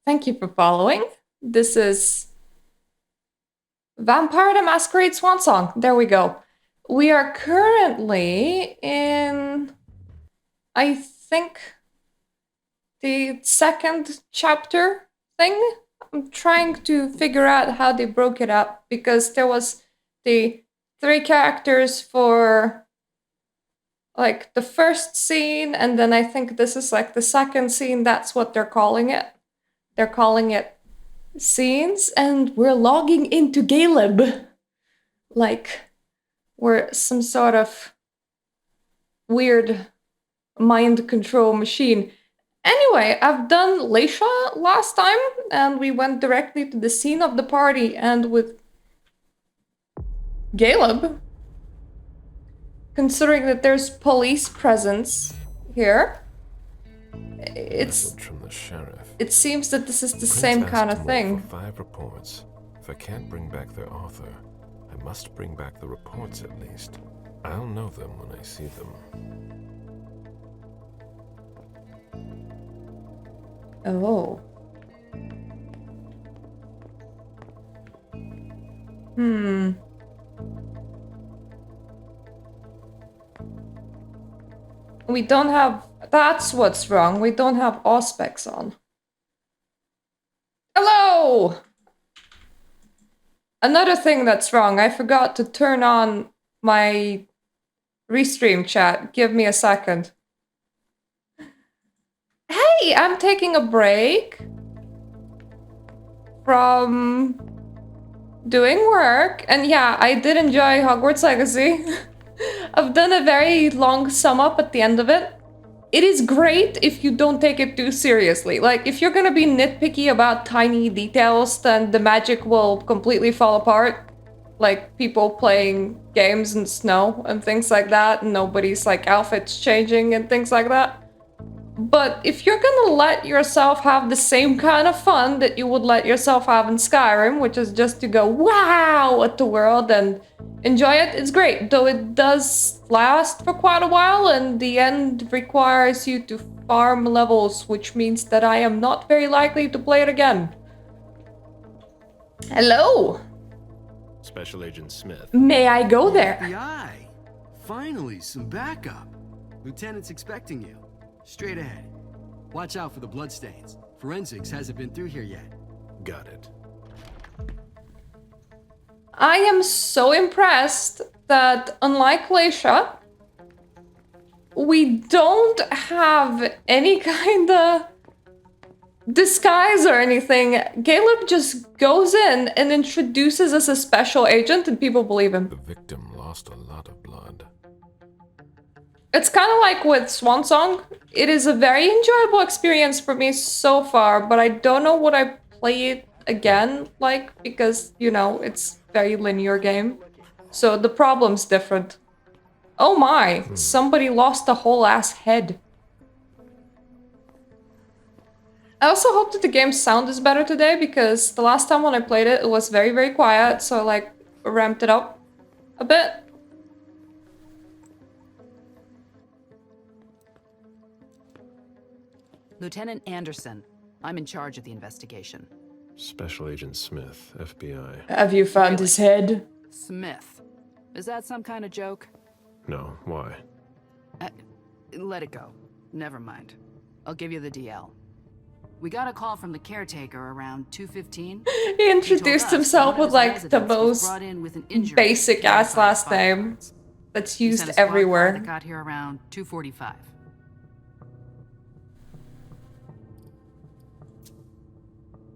Thank you for following. This is Vampire The Masquerade Swansong. There we go. We are currently in, I think, the second chapter thing. I'm trying to figure out how they broke it up because there was the three characters for like the first scene, and then I think this is like the second scene. That's what they're calling it. They're calling it scenes, and we're logging into Caleb like we're some sort of weird mind control machine. Anyway, I've done Leisha last time, and we went directly to the scene of the party, and with Caleb, considering that there's police presence here, it's from the sheriff. It seems that this is the same kind of thing. 5 reports. If I can't bring back their author, I must bring back the reports at least. I'll know them when I see them. Oh. We don't have... That's what's wrong. We don't have Auspex on. Hello! Another thing that's wrong. I forgot to turn on my restream chat. Give me a second. Hey, I'm taking a break from doing work. And yeah, I did enjoy Hogwarts Legacy. I've done a very long sum up at the end of it. It is great if you don't take it too seriously. Like, if you're gonna be nitpicky about tiny details, then the magic will completely fall apart. Like, people playing games in snow and things like that, and nobody's, like, outfits changing and things like that. But if you're gonna let yourself have the same kind of fun that you would let yourself have in Skyrim, which is just to go wow at the world and enjoy it, it's great. Though it does last for quite a while, and the end requires you to farm levels, which means that I am not very likely to play it again. Hello! Special Agent Smith. May I go there? FBI! Finally, some backup. Lieutenant's expecting you. Straight ahead. Watch out for the bloodstains. Forensics hasn't been through here yet. Got it. I am so impressed that, unlike Leisha, we don't have any kind of disguise or anything. Caleb just goes in and introduces us as a special agent, and people believe him. The victim lost a lot of blood. It's kind of like with Swansong. It is a very enjoyable experience for me so far, but I don't know what I play it again like, because, you know, it's very linear game. So the problem's different. Oh my, somebody lost a whole ass head. I also hope that the game's sound is better today, because the last time when I played it, it was very, very quiet, so I, like, ramped it up a bit. Lieutenant Anderson, I'm in charge of the investigation. Special Agent Smith, FBI. Have you found his head? Smith. Is that some kind of joke? No, why? Let it go. Never mind. I'll give you the DL. We got a call from the caretaker around 2:15. He introduced himself with like the most basic ass last name that's used everywhere. That got here around 2:45.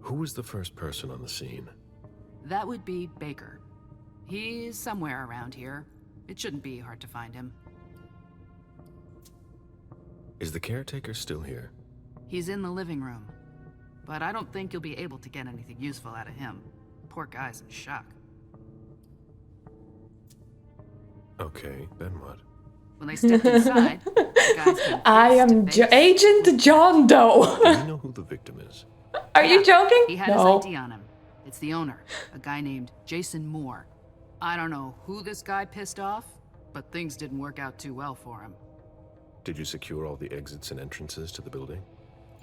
Who was the first person on the scene? That would be Baker. He's somewhere around here. It shouldn't be hard to find him. Is the caretaker still here? He's in the living room. But I don't think you'll be able to get anything useful out of him. Poor guy's in shock. Okay, then what? When they stepped inside, the guys came I am Agent John Doe. Do you know who the victim is? Are you joking? He had No. his ID on him. It's the owner, a guy named Jason Moore. I don't know who this guy pissed off, but things didn't work out too well for him. Did you secure all the exits and entrances to the building?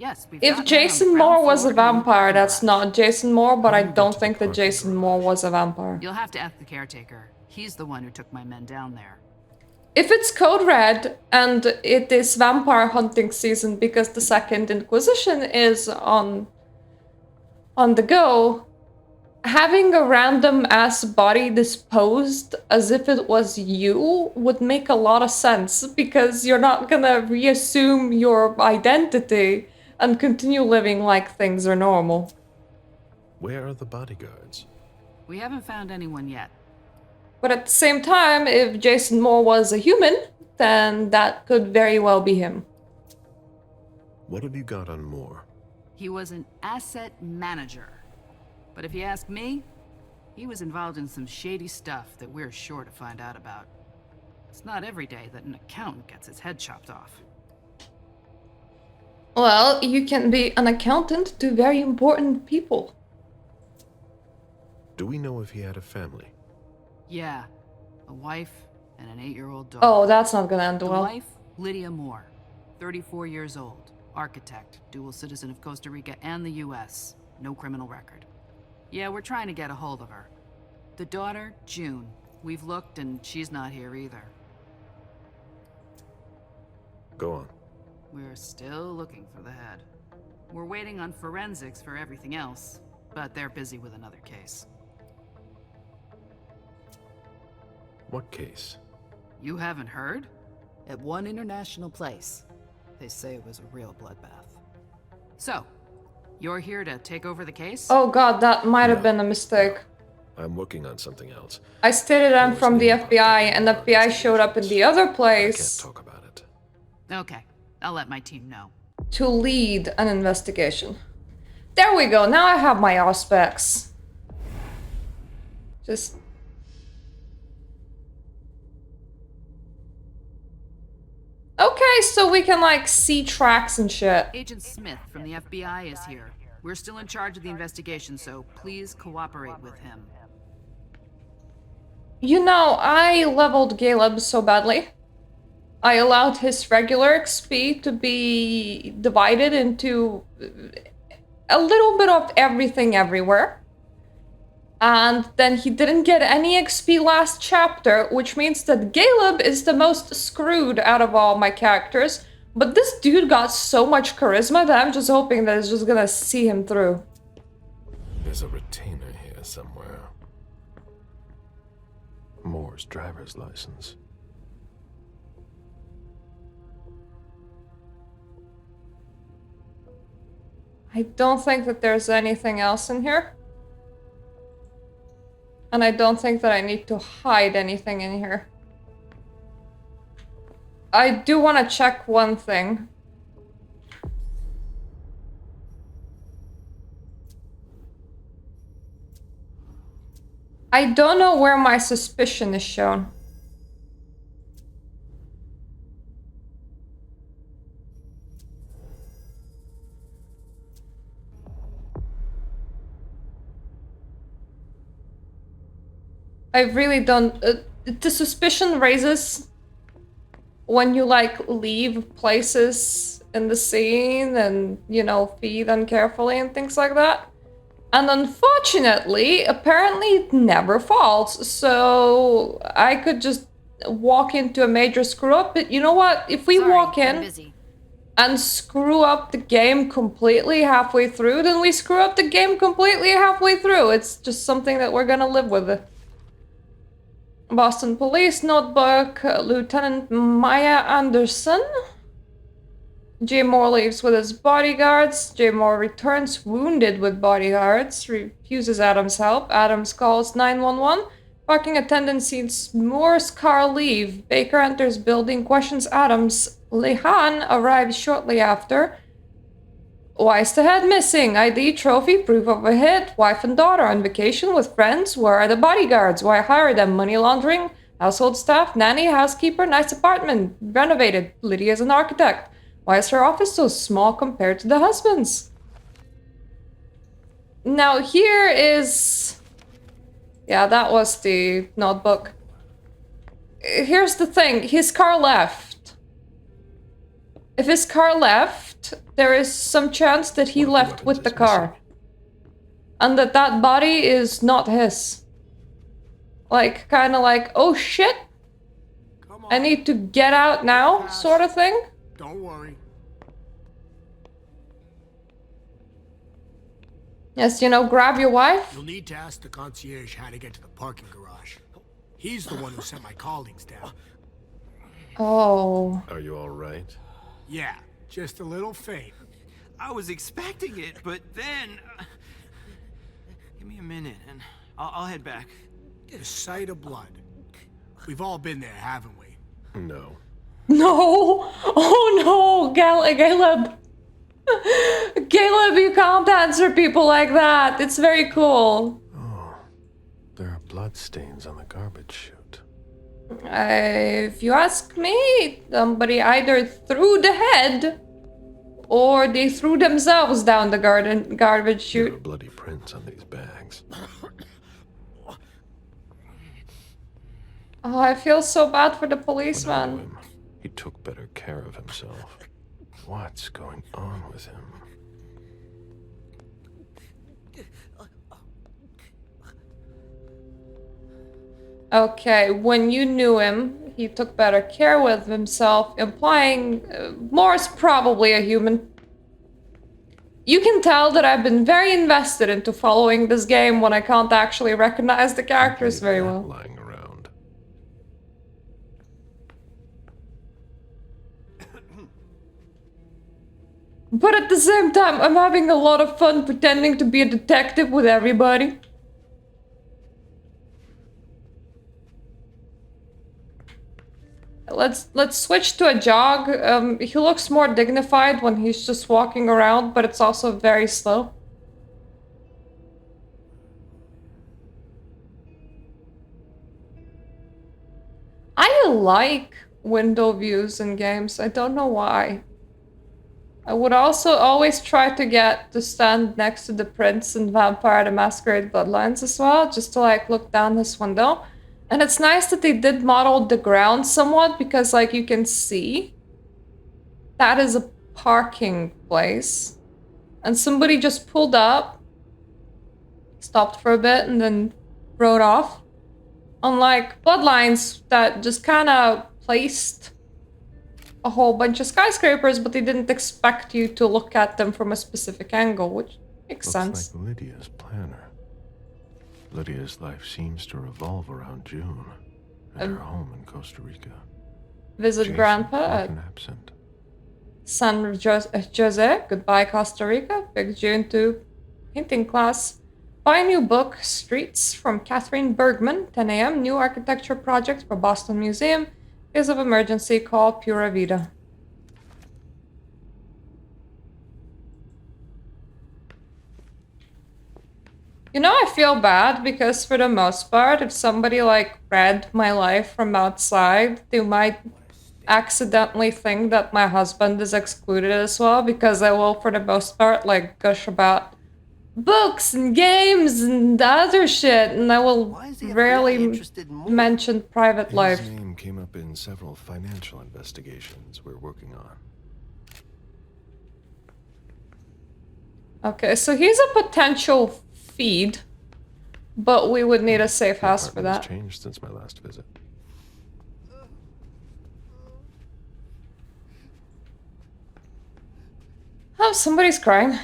Yes, we've If got men on the Jason ground Moore was a floor and in the vampire, parking that's garage. not Jason Moore, but How I do you get don't to the think that parking Jason garage? Moore was a vampire. You'll have to ask the caretaker. He's the one who took my men down there. If it's Code Red and it is vampire hunting season because the Second Inquisition is on the go, having a random ass body disposed as if it was you would make a lot of sense because you're not gonna reassume your identity and continue living like things are normal. Where are the bodyguards? We haven't found anyone yet. But at the same time, if Jason Moore was a human, then that could very well be him. What have you got on Moore? He was an asset manager. But if you ask me, he was involved in some shady stuff that we're sure to find out about. It's not every day that an accountant gets his head chopped off. Well, you can be an accountant to very important people. Do we know if he had a family? Yeah, a wife and an 8-year-old daughter. Oh, that's not gonna end The well. wife, Lydia Moore, 34 years old, architect, dual citizen of Costa Rica and the US, no criminal record. Yeah, we're trying to get a hold of her. The daughter, June. We've looked and she's not here either. Go on. We're still looking for the head. We're waiting on forensics for everything else, but they're busy with another case. What case? You haven't heard? At one international place. They say it was a real bloodbath. So, you're here to take over the case? Oh god, that might have No. been a mistake. I'm working on something else. I stated I'm Moore's from the name popped FBI, up in and the the FBI showed up in the other I can't place talk about it. Okay, I'll let my team know. to lead an investigation. There we go, now I have my aspects. Just... Okay, so we can, like, see tracks and shit. Agent Smith from the FBI is here. We're still in charge of the investigation, so please cooperate with him. You know, I leveled Caleb so badly. I allowed his regular XP to be divided into a little bit of everything everywhere. And then he didn't get any XP last chapter, which means that Caleb is the most screwed out of all my characters. But this dude got so much charisma that I'm just hoping that it's just gonna see him through. There's a retainer here somewhere. Moore's driver's license. I don't think that there's anything else in here. And I don't think that I need to hide anything in here. I do want to check one thing. I don't know where my suspicion is shown. I really don't... the suspicion raises when you, like, leave places in the scene and, you know, feed uncarefully and things like that. And unfortunately, apparently it never falls, so I could just walk into a major screw-up, but you know what? If we walk in and screw up the game completely halfway through, then we screw up the game completely halfway through. It's just something that we're gonna live with. Boston Police Notebook, Lieutenant Maya Anderson. J. Moore leaves with his bodyguards. J. Moore returns wounded with bodyguards, refuses Adams' help. Adams calls 911. Parking attendant sees Moore's car leave. Baker enters building, questions Adams. Lehan arrives shortly after. Why is the head missing? ID, trophy, proof of a hit. Wife and daughter on vacation with friends. Where are the bodyguards? Why hire them? Money laundering? Household staff, nanny, housekeeper, nice apartment. Renovated. Lydia's an architect. Why is her office so small compared to the husband's? Now here is... Yeah, that was the notebook. Here's the thing. His car left. If his car left, left, there is some chance that he One of the left with weapons the is car. missing. And that body is not his. Like, kind of like, oh shit, Come I on, need to get out now, sort of thing. don't worry. Yes, you know, grab your wife. You'll need to ask the concierge how to get to the parking garage. He's the one who sent my colleagues down. Oh. Are you all right? Yeah, just a little faint. I was expecting it, but then... give me a minute, and I'll head back. The sight of blood. We've all been there, haven't we? No. No! Oh no, Caleb! Caleb, you can't answer people like that. It's very cool. Oh, there are bloodstains on the garbage chute. If you ask me, somebody either threw the head or they threw themselves down the garbage There are chute. bloody prints on these bags. Oh, I feel so bad for the When I knew policeman. him, he took better care of himself. What's going on with him? Okay, when you knew him, he took better care with himself, implying Mor's probably a human. You can tell that I've been very invested into following this game when I can't actually recognize the characters Leave very that well. lying around. But at the same time, I'm having a lot of fun pretending to be a detective with everybody. Let's switch to a jog. He looks more dignified when he's just walking around, but it's also very slow. I like window views in games. I don't know why. I would also always try to get to stand next to the prince in Vampire The Masquerade Bloodlines as well, just to like look down his window. And it's nice that they did model the ground somewhat because like you can see that is a parking place. And somebody just pulled up, stopped for a bit, and then rode off. Unlike Bloodlines that just kind of placed a whole bunch of skyscrapers, but they didn't expect you to look at them from a specific angle, which makes Looks sense. like Lydia's planner. Lydia's life seems to revolve around June and her home in Costa Rica. Visit Jason, Grandpa at often absent. San Jose, goodbye Costa Rica, big June to painting class. Buy a new book, Streets, from Catherine Bergman, 10 a.m., new architecture project for Boston Museum, case of emergency, call Pura Vida. You know, I feel bad because for the most part, if somebody like read my life from outside, they might accidentally think that my husband is excluded as well, because I will, for the most part, like gush about books and games and other shit, and I will Why is the FBI rarely interested in more? mention private life. His name came up in several financial investigations we're working on. Okay, so he's a potential feed, but we would need a safe The house for apartment has that. changed since my last visit. Oh, somebody's crying.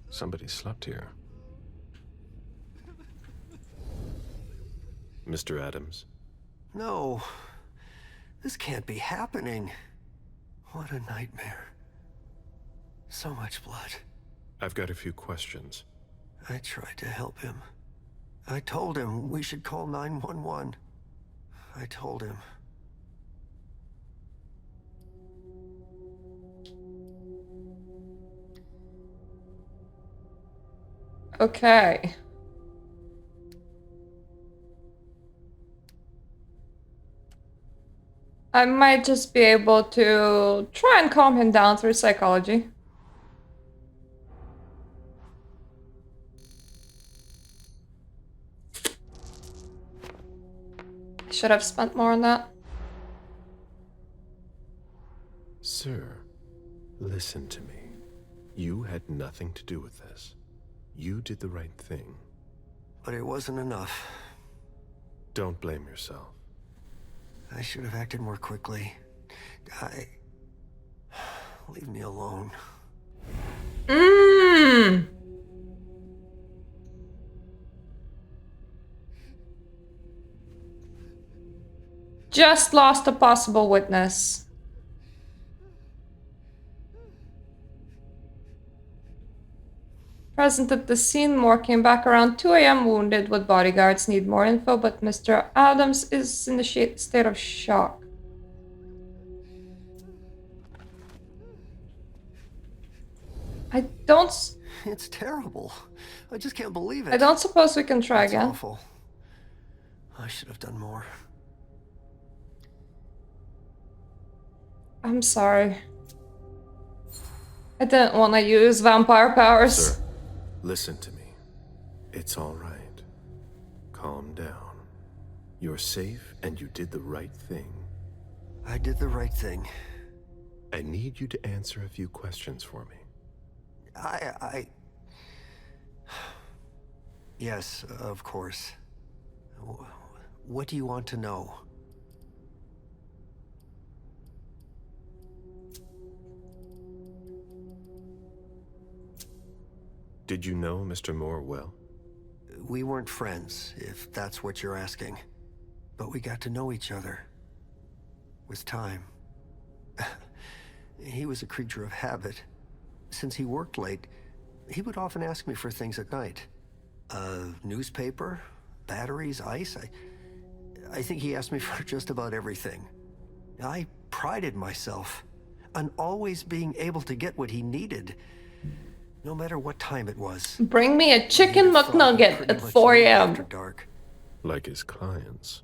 Somebody slept here. Mr. Adams. No, this can't be happening. What a nightmare. So much blood. I've got a few questions. I tried to help him. I told him we should call 911. I told him. Okay. I might just be able to try and calm him down through psychology. Should have spent more on that. Sir, listen to me. You had nothing to do with this. You did the right thing. But it wasn't enough. Don't blame yourself. I should have acted more quickly. Leave me alone. Mmm. Just lost a possible witness. Present at the scene, Moore came back around 2 a.m. wounded with bodyguards. Need more info, but Mr. Adams is in the state of shock. I don't... It's terrible. I just can't believe it. I don't suppose we can try It's again. awful. I should have done more. I'm sorry. I didn't want to use vampire powers. Sir, listen to me. It's all right. Calm down. You're safe and you did the right thing. I did the right thing. I need you to answer a few questions for me. Yes, of course. What do you want to know? Did you know Mr. Moore well? We weren't friends, if that's what you're asking. But we got to know each other. With time. He was a creature of habit. Since he worked late, he would often ask me for things at night. Newspaper, batteries, ice. I think he asked me for just about everything. I prided myself on always being able to get what he needed, no matter what time it was. Bring me a chicken McNugget at 4 After a.m. dark. Like his clients.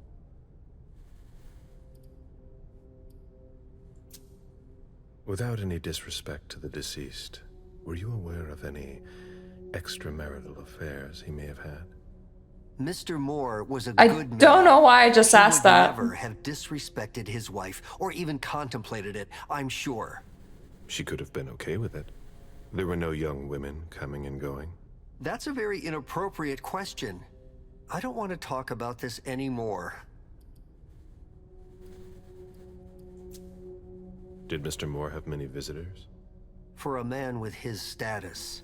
Without any disrespect to the deceased, were you aware of any extramarital affairs he may have had? Mr. Moore was a I good man. don't know why I just He asked would that. never have disrespected his wife, or even contemplated it, I'm sure. She could have been okay with it. There were no young women coming and going. That's a very inappropriate question. I don't want to talk about this anymore. Did Mr. Moore have many visitors? For a man with his status,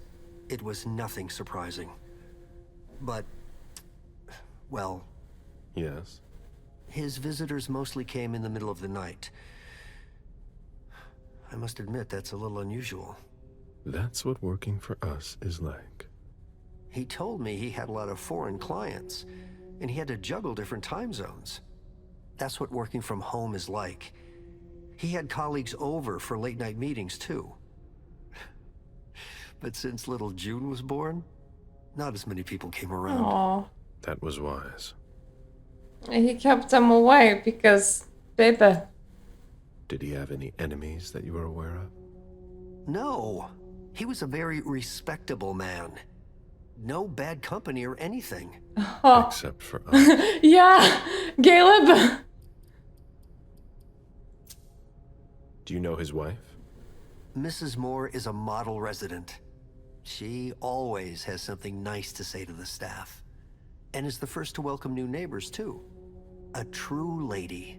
it was nothing surprising. But, well, Yes. his visitors mostly came in the middle of the night. I must admit, that's a little unusual. That's what working for us is like. He told me he had a lot of foreign clients, and he had to juggle different time zones. That's what working from home is like. He had colleagues over for late-night meetings, too. But since little June was born, not as many people came around. Aww. That was wise. He kept them away because, baby. Did he have any enemies that you were aware of? No, he was a very respectable man. No bad company or anything. Oh. Except for us. Yeah, Caleb. Do you know his wife? Mrs. Moore is a model resident. She always has something nice to say to the staff. And is the first to welcome new neighbors, too. A true lady.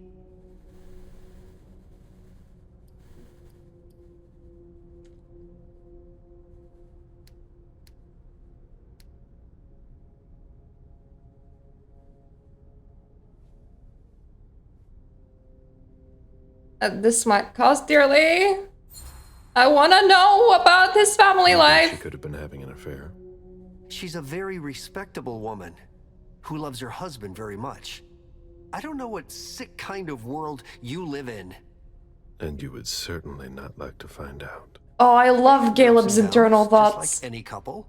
This might cost dearly. I want to know about his family You think life. She could have been having an affair. She's a very respectable woman who loves her husband very much. I don't know what sick kind of world you live in. And you would certainly not like to find out. Oh, I love Caleb's Ups and internal downs, thoughts. Just like any couple.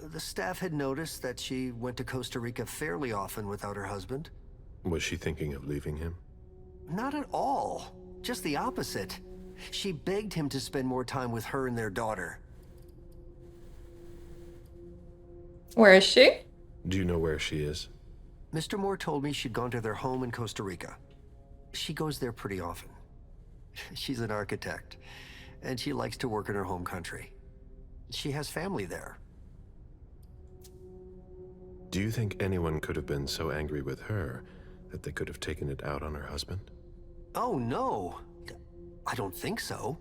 The staff had noticed that she went to Costa Rica fairly often without her husband. Was she thinking of leaving him? Not at all. Just the opposite. She begged him to spend more time with her and their daughter. Where is she? Do you know where she is? Mr. Moore told me she'd gone to their home in Costa Rica. She goes there pretty often. She's an architect, and she likes to work in her home country. She has family there. Do you think anyone could have been so angry with her that they could have taken it out on her husband? Oh, no. I don't think so.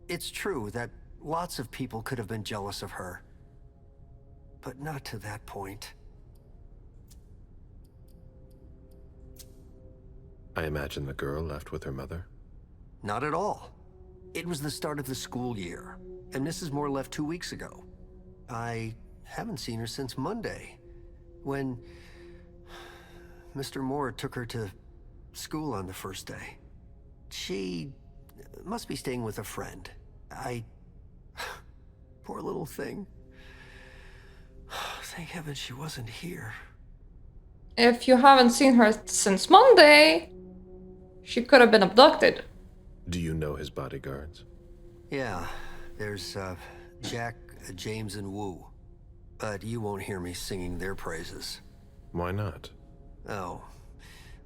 It's true that lots of people could have been jealous of her. But not to that point. I imagine the girl left with her mother? Not at all. It was the start of the school year, and Mrs. Moore left 2 weeks ago. I haven't seen her since Monday, when Mr. Moore took her to school on the first day. She must be staying with a friend. Poor little thing. Thank heaven she wasn't here. If you haven't seen her since Monday, she could have been abducted. Do you know his bodyguards? Yeah, there's Jack, James, and Wu. But you won't hear me singing their praises. Why not? Oh,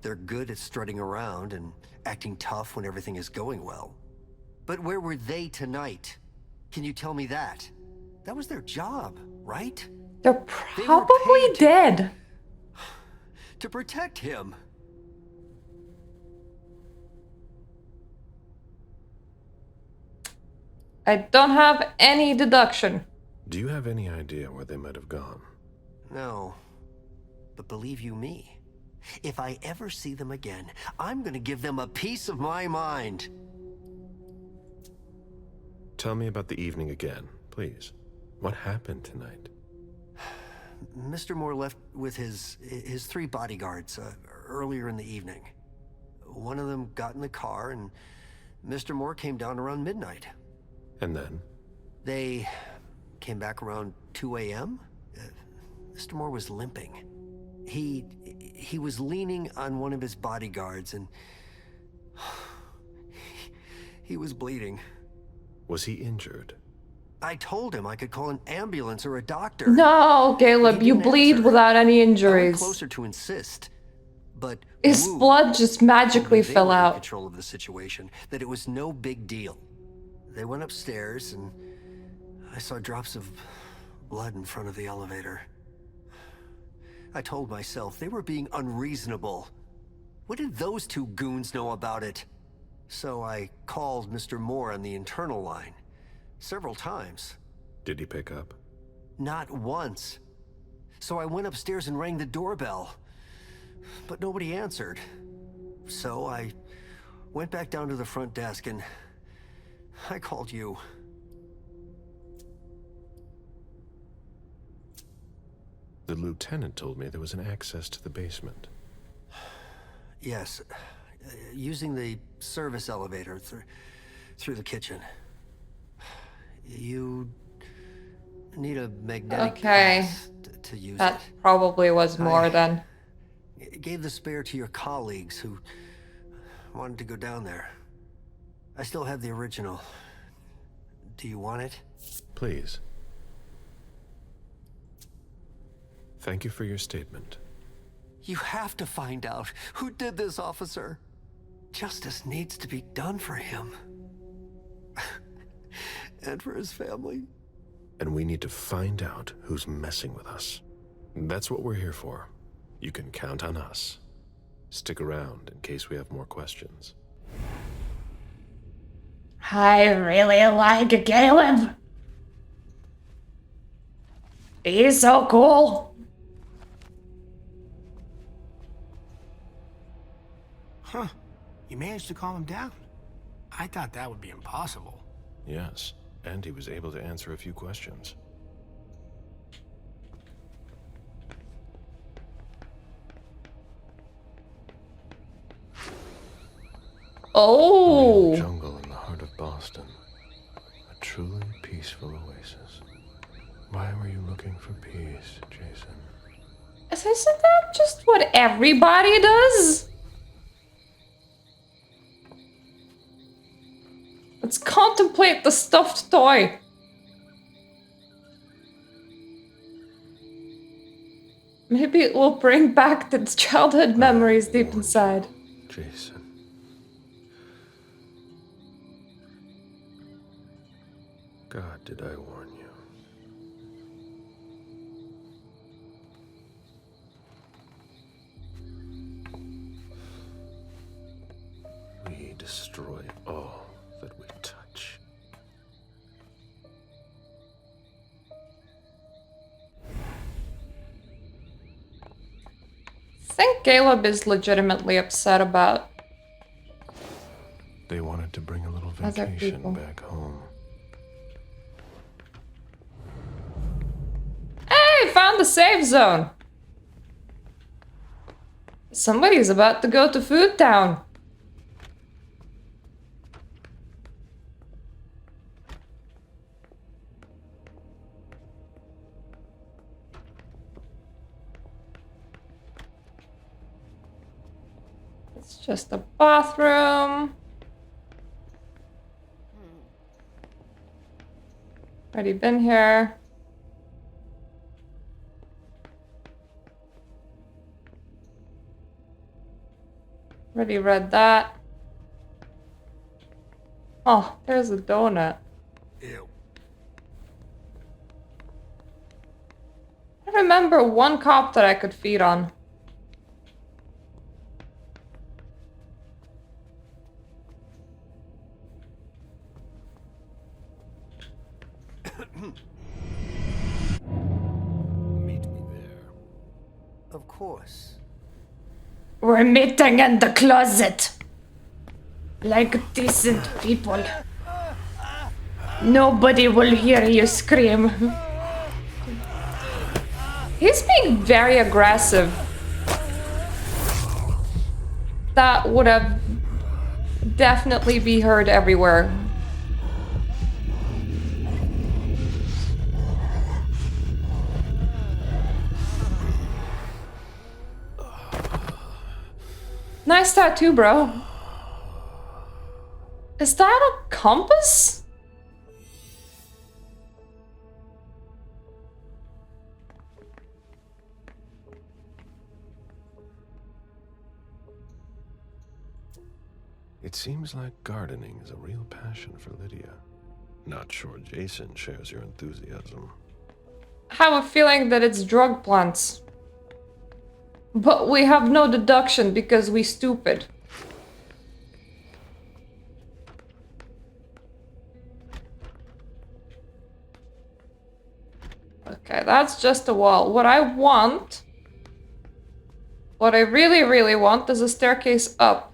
they're good at strutting around and acting tough when everything is going well. But where were they tonight? Can you tell me that? That was their job, right? They're They were probably paid dead. to protect him. I don't have any deduction. Do you have any idea where they might have gone? No, but believe you me, if I ever see them again, I'm gonna give them a piece of my mind. Tell me about the evening again, please. What happened tonight? Mr. Moore left with his 3 bodyguards earlier in the evening. One of them got in the car, and Mr. Moore came down around midnight. And then? They came back around 2 a.m. Mr. Moore was limping. He was leaning on one of his bodyguards, and he was bleeding. Was he injured? I told him I could call an ambulance or a doctor. No, Caleb, He you didn't bleed answer. without any I went injuries. closer to insist, but His Wu blood just told me magically they fell were in out. control of the situation, that it was no big deal. They went upstairs, and I saw drops of blood in front of the elevator. I told myself they were being unreasonable. What did those 2 goons know about it? So I called Mr. Moore on the internal line several times. Did he pick up? Not once. So I went upstairs and rang the doorbell, but nobody answered. So I went back down to the front desk, and I called you. The lieutenant told me there was an access to the basement. Yes, using the service elevator through the kitchen. You need a magnetic Okay. pass to use That it. probably was more than... Gave the spare to your colleagues who wanted to go down there. I still have the original. Do you want it? Please. Thank you for your statement. You have to find out who did this, officer. Justice needs to be done for him. And for his family. And we need to find out who's messing with us. That's what we're here for. You can count on us. Stick around in case we have more questions. I really like Caleb. He's so cool. Huh. You managed to calm him down. I thought that would be impossible. Yes, and he was able to answer a few questions. Oh. Jungle in the heart of Boston. A truly peaceful oasis. Why were you looking for peace, Jason? Isn't that just what everybody does? Let's contemplate the stuffed toy. Maybe it will bring back the childhood memories deep inside. Jason. God, did I warn you? We destroy all that we touch. I think Caleb is legitimately upset about They wanted to bring a little other vacation people. back home. Hey, found the safe zone! Somebody's about to go to Food Town. It's just a bathroom. Already been here. Already read that. Oh, there's a donut. Ew. I remember one cop that I could feed on. Meet me there. Of course. We're meeting in the closet. Like decent people. Nobody will hear you scream. He's being very aggressive. That would have definitely be heard everywhere. Nice tattoo, bro. Is that a compass? It seems like gardening is a real passion for Lydia. Not sure Jason shares your enthusiasm. I have a feeling that it's drug plants. But we have no deduction because we stupid. Okay, that's just a wall. What I want... What I really, really want is a staircase up.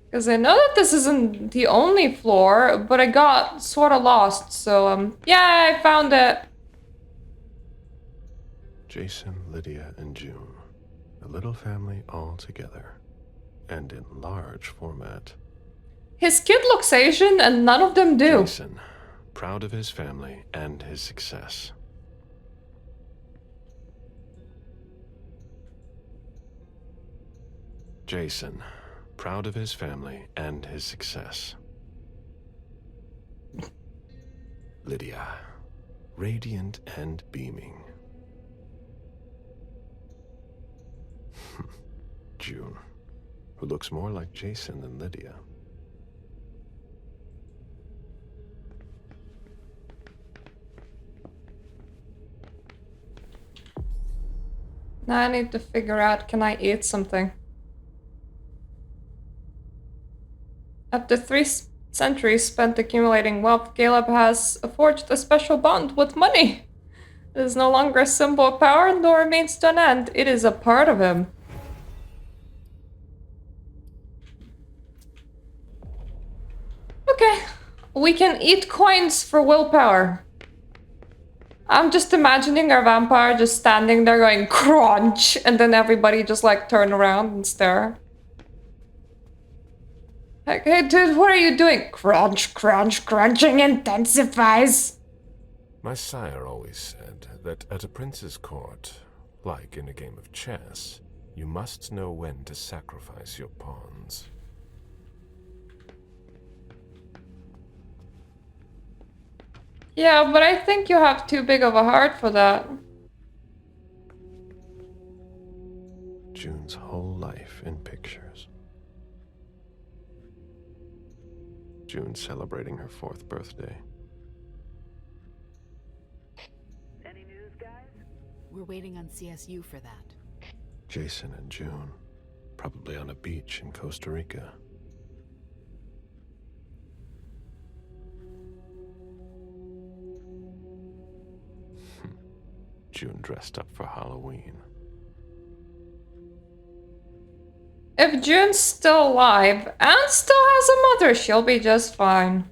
Because I know that this isn't the only floor, but I got sort of lost, so, yeah, I found it. Jason, Lydia, and June. A little family all together. And in large format. His kid looks Asian, and none of them do. Jason, proud of his family and his success. Jason, proud of his family and his success. Lydia, radiant and beaming. June, who looks more like Jason than Lydia. Now I need to figure out, can I eat something? After 3 centuries spent accumulating wealth, Caleb has forged a special bond with money. It is no longer a symbol of power, nor a means to an end. It is a part of him. Okay, we can eat coins for willpower. I'm just imagining our vampire just standing there going crunch, and then everybody just like turn around and stare. Like, hey dude, what are you doing? Crunch, crunch, crunching intensifies. My sire always said that at a prince's court, like in a game of chess, you must know when to sacrifice your pawns. Yeah, but I think you have too big of a heart for that. June's whole life in pictures. June celebrating her 4th birthday. Any news, guys? We're waiting on CSU for that. Jason and June, probably on a beach in Costa Rica. June dressed up for Halloween. If June's still alive and still has a mother, she'll be just fine.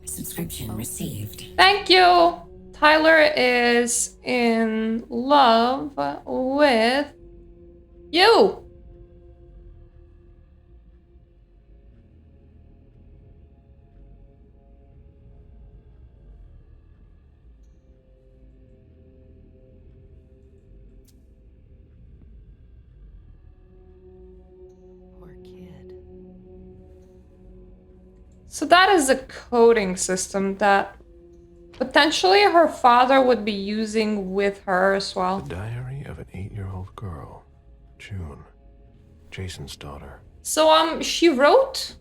Subscription received. Thank you! Tyler is in love with you! Poor kid. So that is a coding system that potentially her father would be using with her as well. The diary of an 8-year-old girl, June, Jason's daughter. So she wrote,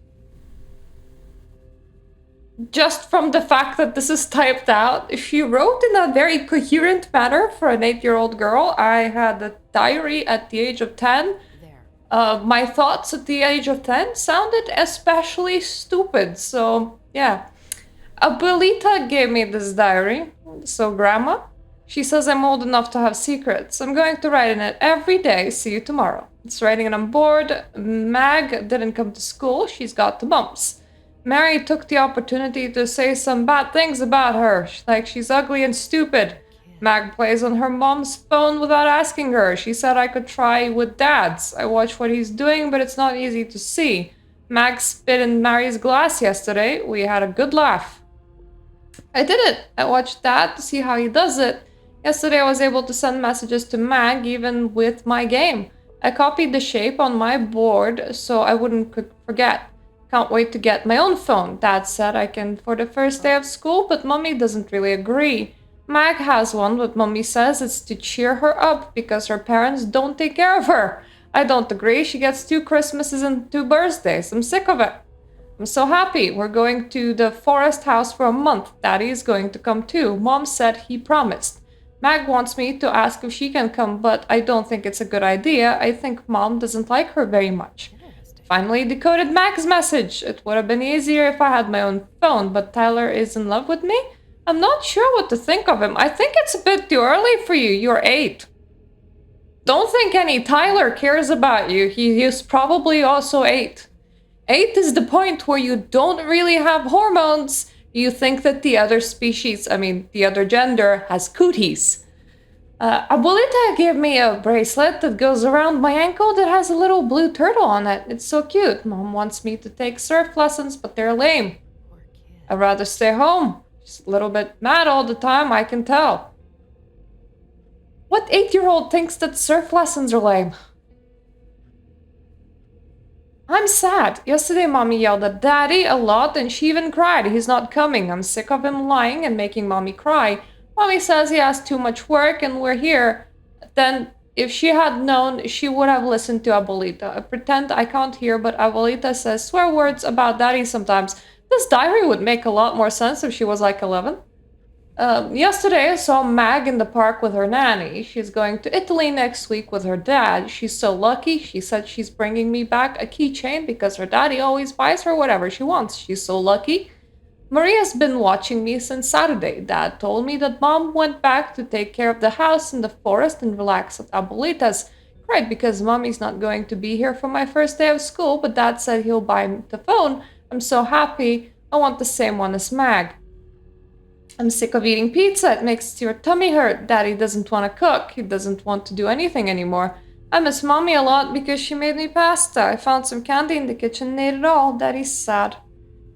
just from the fact that this is typed out, she wrote in a very coherent manner for an 8-year-old girl. I had a diary at the age of 10. There. My thoughts at the age of 10 sounded especially stupid, so yeah. Abuelita gave me this diary, so grandma. She says I'm old enough to have secrets. I'm going to write in it every day. See you tomorrow. It's writing and I'm bored. Mag didn't come to school. She's got the bumps. Mary took the opportunity to say some bad things about her, like she's ugly and stupid. Mag plays on her mom's phone without asking her. She said I could try with Dad's. I watch what he's doing, but it's not easy to see. Mag spit in Mary's glass yesterday. We had a good laugh. I did it. I watched Dad to see how he does it. Yesterday I was able to send messages to Mag even with my game. I copied the shape on my board so I wouldn't forget. Can't wait to get my own phone. Dad said I can for the first day of school, but Mommy doesn't really agree. Mag has one, but Mommy says it's to cheer her up because her parents don't take care of her. I don't agree. She gets 2 Christmases and 2 birthdays. I'm sick of it. I'm so happy. We're going to the forest house for a month. Daddy is going to come too. Mom said he promised. Mag wants me to ask if she can come, but I don't think it's a good idea. I think Mom doesn't like her very much. Finally decoded Mag's message. It would have been easier if I had my own phone, but Tyler is in love with me? I'm not sure what to think of him. I think it's a bit too early for you. You're 8. Don't think any Tyler cares about you. He is probably also 8. 8 is the point where you don't really have hormones. You think that the other species, the other gender, has cooties. Abuelita gave me a bracelet that goes around my ankle that has a little blue turtle on it. It's so cute. Mom wants me to take surf lessons, but they're lame. Poor kid. I'd rather stay home. She's a little bit mad all the time, I can tell. What 8-year-old thinks that surf lessons are lame? I'm sad. Yesterday, Mommy yelled at Daddy a lot and she even cried. He's not coming. I'm sick of him lying and making Mommy cry. Mommy says he has too much work and we're here. Then, if she had known, she would have listened to Abuelita. I pretend I can't hear, but Abuelita says swear words about Daddy sometimes. This diary would make a lot more sense if she was like 11. Yesterday I saw Mag in the park with her nanny. She's going to Italy next week with her dad. She's so lucky. She said she's bringing me back a keychain because her daddy always buys her whatever she wants. She's so lucky. Maria's been watching me since Saturday. Dad told me that Mom went back to take care of the house in the forest and relax at Abuelita's. Cried because Mommy's not going to be here for my first day of school, but Dad said he'll buy the phone. I'm so happy. I want the same one as Mag. I'm sick of eating pizza. It makes your tummy hurt. Daddy doesn't want to cook. He doesn't want to do anything anymore. I miss Mommy a lot because she made me pasta. I found some candy in the kitchen and ate it all. Daddy's sad.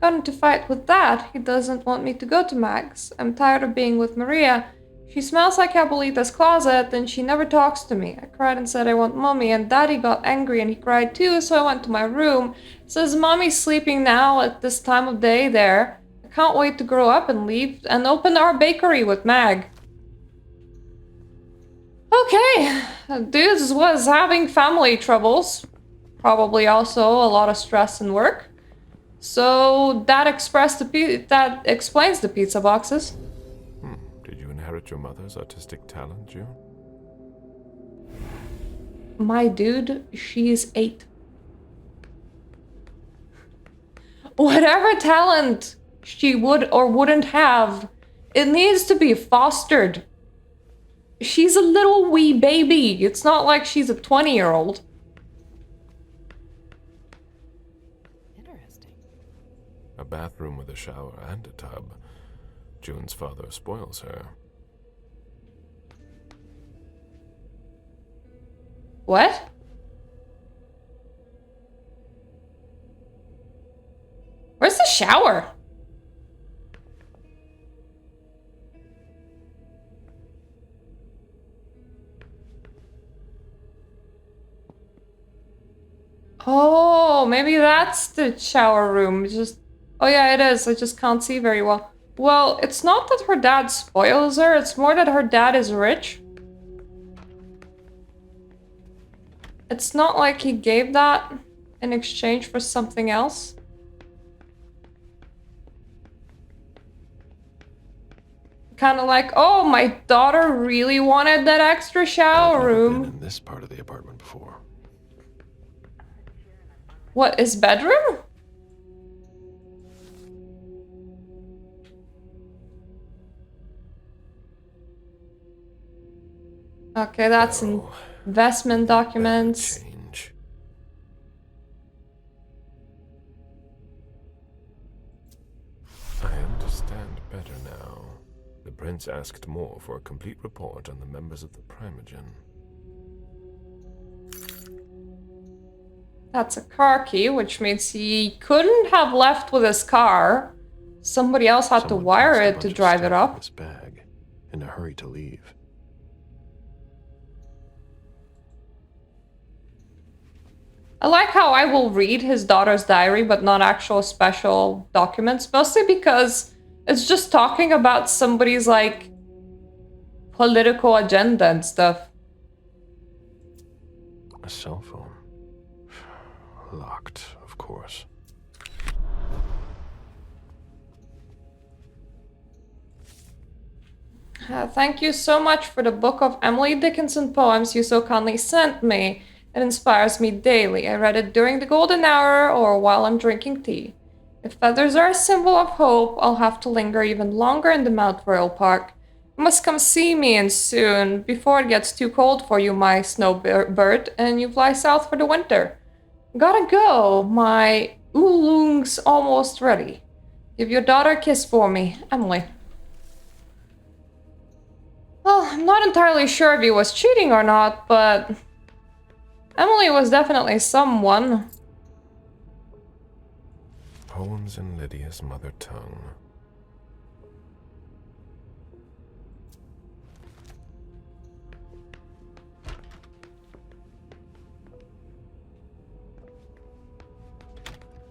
Got into a fight with Dad. He doesn't want me to go to Mag's. I'm tired of being with Maria. She smells like Abuelita's closet and she never talks to me. I cried and said I want Mommy and Daddy got angry and he cried too, so I went to my room. Says Mommy's sleeping now at this time of day there. Can't wait to grow up and leave and open our bakery with Mag. Okay, dudes was having family troubles. Probably also a lot of stress and work. So that that explains the pizza boxes. Did you inherit your mother's artistic talent, June? My dude, she's 8. Whatever talent she would or wouldn't have, it needs to be fostered. She's a little wee baby. It's not like she's a 20-year-old. Interesting. A bathroom with a shower and a tub. June's father spoils her. What? Where's the shower? Oh, maybe that's the shower room. Oh yeah, it is. I just can't see very well. Well, it's not that her dad spoils her, it's more that her dad is rich. It's not like he gave that in exchange for something else. Kind of like, oh, my daughter really wanted that extra shower I've never room. been in this part of the apartment before. What, his bedroom? Okay, that's Oh, investment documents. change. I understand better now. The prince asked more for a complete report on the members of the Primogen. That's a car key, which means he couldn't have left with his car. Somebody else had to Someone wire placed a it bunch to of drive it stuff in up. this bag, in a hurry to leave. I like how I will read his daughter's diary, but not actual special documents, mostly because it's just talking about somebody's, like, political agenda and stuff. A cell phone. Locked, of course. Thank you so much for the book of Emily Dickinson poems you so kindly sent me. It inspires me daily. I read it during the golden hour or while I'm drinking tea. If feathers are a symbol of hope, I'll have to linger even longer in the Mount Royal Park. You must come see me and soon, before it gets too cold for you, my snowbird, and you fly south for the winter. Gotta go. My oolong's almost ready. Give your daughter a kiss for me, Emily. Well, I'm not entirely sure if he was cheating or not, but Emily was definitely someone. Poems in Lydia's mother tongue.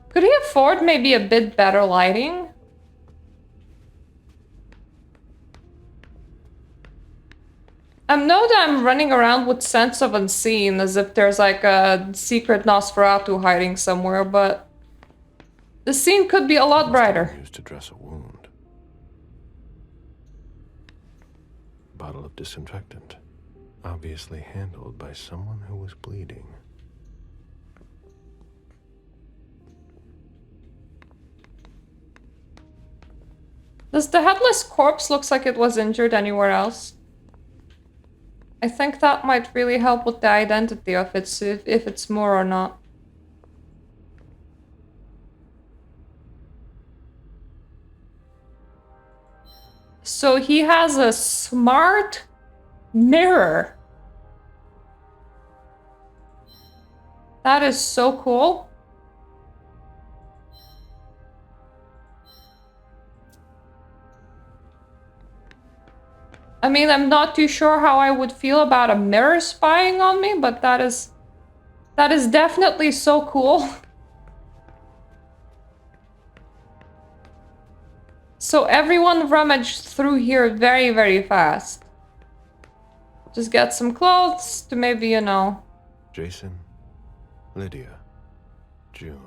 Could he afford maybe a bit better lighting? I know that I'm running around with sense of unseen, as if there's like a secret Nosferatu hiding somewhere, but the scene could be a lot brighter. Used to dress a wound. Bottle of disinfectant. Obviously handled by someone who was bleeding. Does the headless corpse looks like it was injured anywhere else? I think that might really help with the identity of it, if it's more or not. So he has a smart mirror. That is so cool. I mean, I'm not too sure how I would feel about a mirror spying on me, but that is definitely so cool. So everyone rummaged through here very, very fast. Just get some clothes to maybe, you know. Jason, Lydia, June,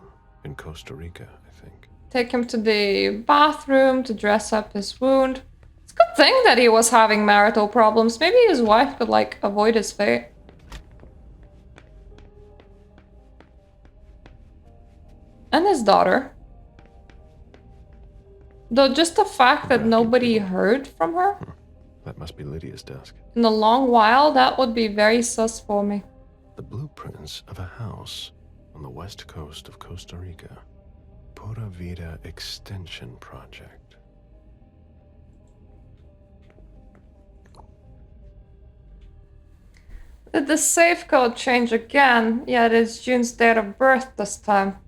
in Costa Rica, I think. Take him to the bathroom to dress up his wound. It's a good thing that he was having marital problems. Maybe his wife could, like, avoid his fate. And his daughter. Though just the fact that nobody heard from her That must be Lydia's desk. in a long while, that would be very sus for me. The blueprints of a house on the west coast of Costa Rica. Pura Vida Extension Project. Did the safe code change again? Yeah, it is June's date of birth this time.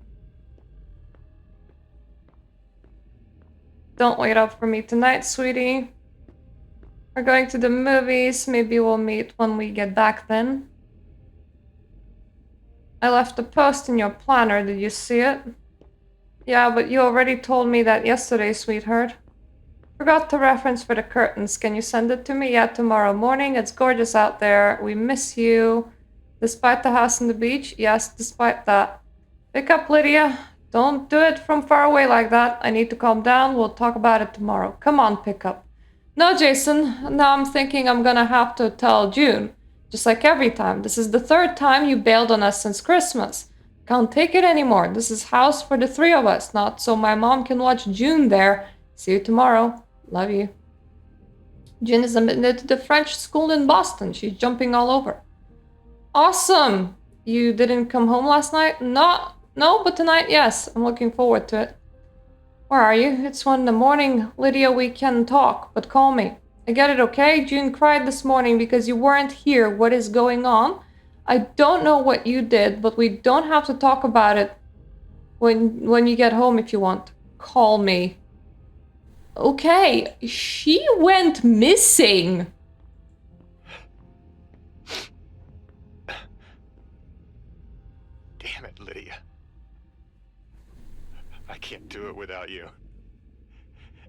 Don't wait up for me tonight, sweetie. We're going to the movies. Maybe we'll meet when we get back then. I left a post in your planner. Did you see it? Yeah, but you already told me that yesterday, sweetheart. Forgot the reference for the curtains. Can you send it to me? Yeah, tomorrow morning. It's gorgeous out there. We miss you. Despite the house and the beach? Yes, despite that. Pick up, Lydia. Don't do it from far away like that. I need to calm down. We'll talk about it tomorrow. Come on, pick up. No, Jason. Now I'm thinking I'm gonna have to tell June. Just like every time. This is the third time you bailed on us since Christmas. Can't take it anymore. This is house for the three of us, not so my mom can watch June there. See you tomorrow. Love you. June is admitted to the French school in Boston. She's jumping all over. Awesome! You didn't come home last night? No, but tonight, yes. I'm looking forward to it. Where are you? It's 1 in the morning. Lydia, we can talk, but call me. I get it, okay? June cried this morning because you weren't here. What is going on? I don't know what you did, but we don't have to talk about it when you get home if you want. Call me. Okay, she went missing. Damn it, Lydia. I can't do it without you.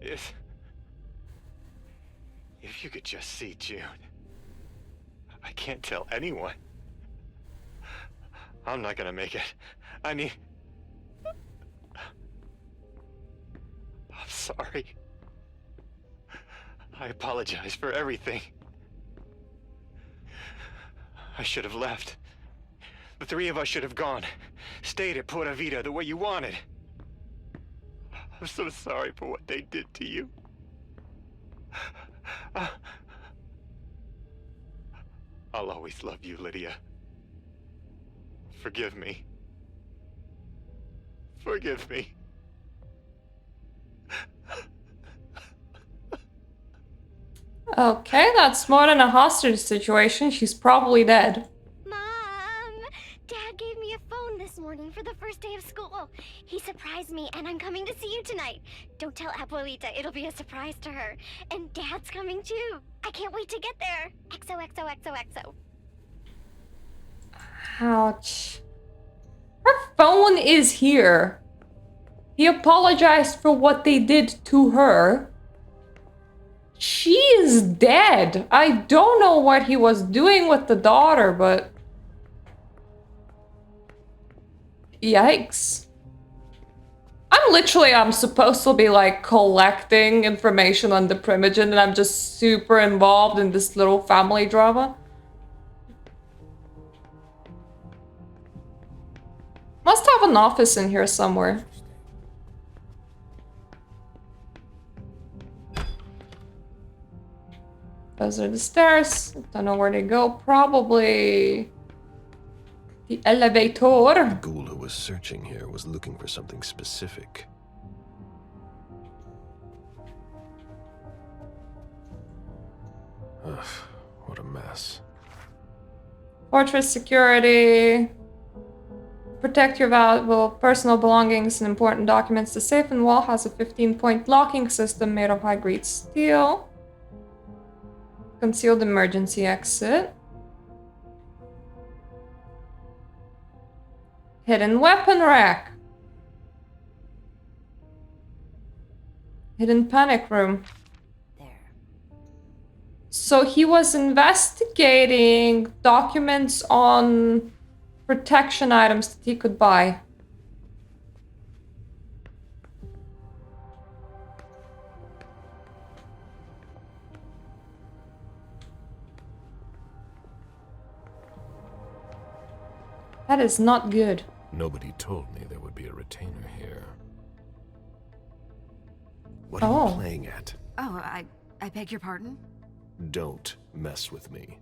If you could just see June. I can't tell anyone. I'm not gonna make it. I'm sorry. I apologize for everything. I should have left. The three of us should have gone. Stayed at Pura Vida the way you wanted. I'm so sorry for what they did to you. I'll always love you, Lydia. Forgive me. Forgive me. Okay, that's more than a hostage situation. She's probably dead. Mom! Dad gave me a phone this morning for the first day of school. He surprised me, and I'm coming to see you tonight. Don't tell Abuelita, it'll be a surprise to her. And Dad's coming too. I can't wait to get there. XOXOXOXO. Ouch. Her phone is here. He apologized for what they did to her. She is dead. I don't know what he was doing with the daughter, but... Yikes. I'm supposed to be like collecting information on the Primogen and I'm just super involved in this little family drama. Must have an office in here somewhere. Those are the stairs. Don't know where they go. Probably the elevator. The ghoul who was searching here was looking for something specific. Ugh, what a mess. Fortress security. Protect your valuable personal belongings and important documents. The safe and wall has a 15-point locking system made of high-grade steel. Concealed emergency exit. Hidden weapon rack. Hidden panic room. There. So he was investigating documents on protection items that he could buy. That is not good. Nobody told me there would be a retainer here. What are Oh. you playing at? Oh, I beg your pardon? Don't mess with me.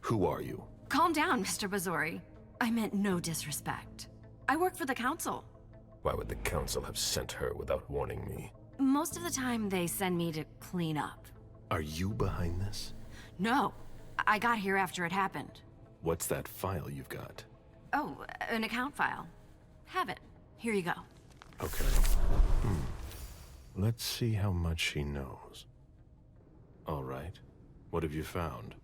Who are you? Calm down, Mr. Bazori. I meant no disrespect. I work for the council. Why would the council have sent her without warning me? Most of the time, they send me to clean up. Are you behind this? No, I got here after it happened. What's that file you've got? Oh, an account file. Have it. Here you go. Okay. Let's see how much she knows. All right. What have you found?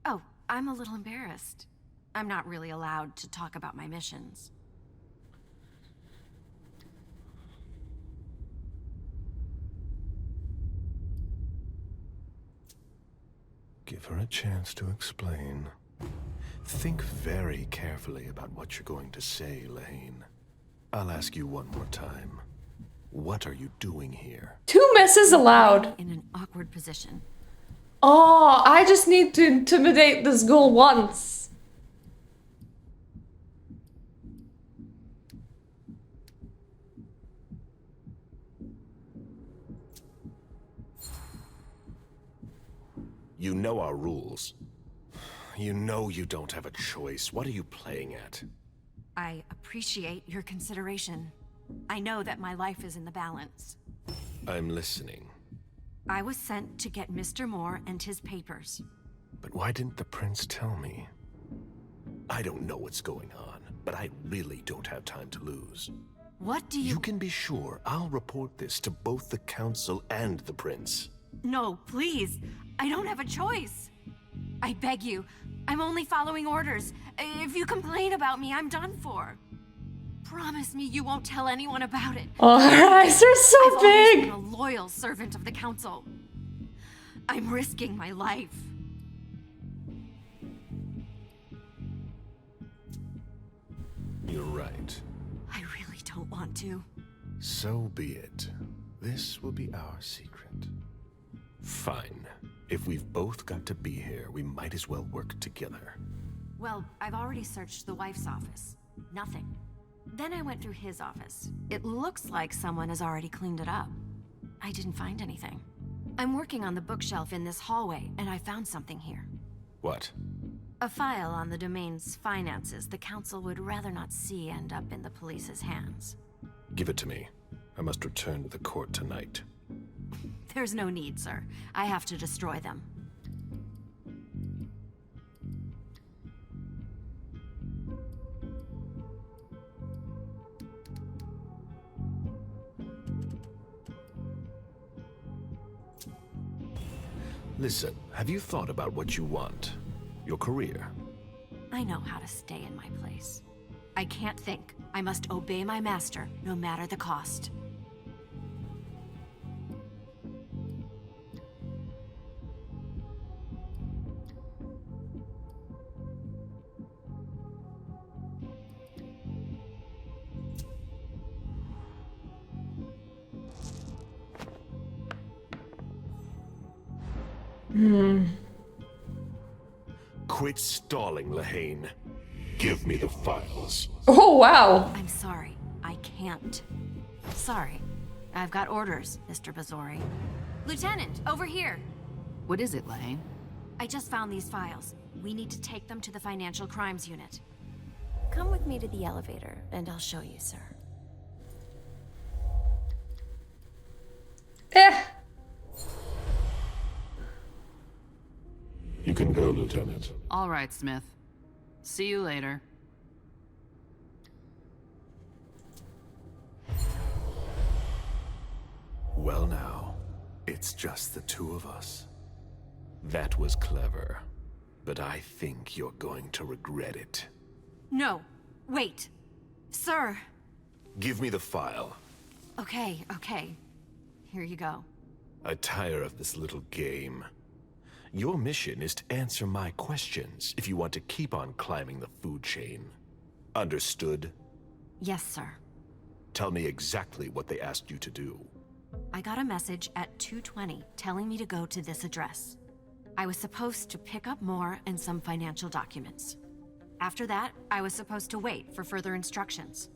Oh, I'm a little embarrassed. I'm not really allowed to talk about my missions. Give her a chance to explain. Think very carefully about what you're going to say, Lane. I'll ask you one more time. What are you doing here? 2 misses allowed. In an awkward position. Oh, I just need to intimidate this ghoul once. You know our rules. You know you don't have a choice. What are you playing at? I appreciate your consideration. I know that my life is in the balance. I'm listening. I was sent to get Mr. Moore and his papers. But why didn't the prince tell me? I don't know what's going on, but I really don't have time to lose. What do You can be sure I'll report this to both the council and the prince. No, please. I don't have a choice. I beg you. I'm only following orders. If you complain about me, I'm done for. Promise me you won't tell anyone about it. Oh, her eyes are so I've always big. been a loyal servant of the council. I'm risking my life. You're right. I really don't want to. So be it. This will be our secret. Fine. If we've both got to be here, we might as well work together. Well, I've already searched the wife's office. Nothing. Then I went through his office. It looks like someone has already cleaned it up. I didn't find anything. I'm working on the bookshelf in this hallway, and I found something here. What? A file on the domain's finances the council would rather not see end up in the police's hands. Give it to me. I must return to the court tonight. There's no need, sir. I have to destroy them. Listen, have you thought about what you want? Your career? I know how to stay in my place. I can't think. I must obey my master, no matter the cost. Quit stalling, Lahane. Give me the files. Oh, wow. I'm sorry. I can't. Sorry. I've got orders, Mr. Bazori. Lieutenant, over here! What is it, Lane? I just found these files. We need to take them to the Financial Crimes Unit. Come with me to the elevator, and I'll show you, sir. Eh. You can go, Lieutenant. All right, Smith. See you later. Well now, it's just the two of us. That was clever, but I think you're going to regret it. No, wait. Sir! Give me the file. Okay. Here you go. I tire of this little game. Your mission is to answer my questions if you want to keep on climbing the food chain. Understood? Yes, sir. Tell me exactly what they asked you to do. I got a message at 2:20 telling me to go to this address. I was supposed to pick up more and some financial documents. After that, I was supposed to wait for further instructions.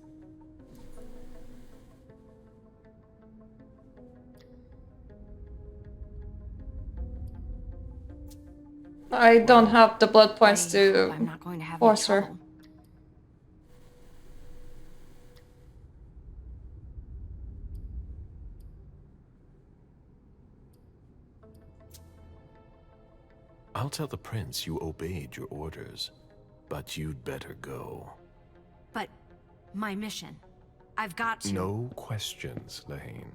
I don't have the blood points to I'm not going to have force any her. trouble. I'll tell the prince you obeyed your orders, but you'd better go. But my mission, I've got to... No questions, Lane.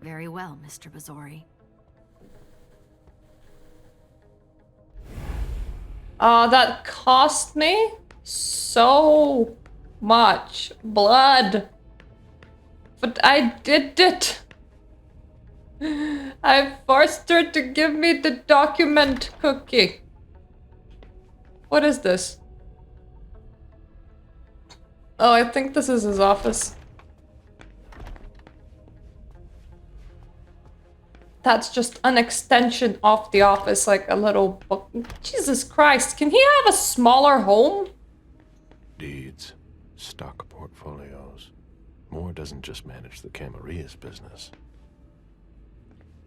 Very well, Mr. Bazori. That cost me so much blood. But I did it. I forced her to give me the document cookie. What is this? Oh, I think this is his office. That's just an extension of the office, like a little book. Jesus Christ, can he have a smaller home? Deeds, stock portfolios. Moore doesn't just manage the Camaria's business.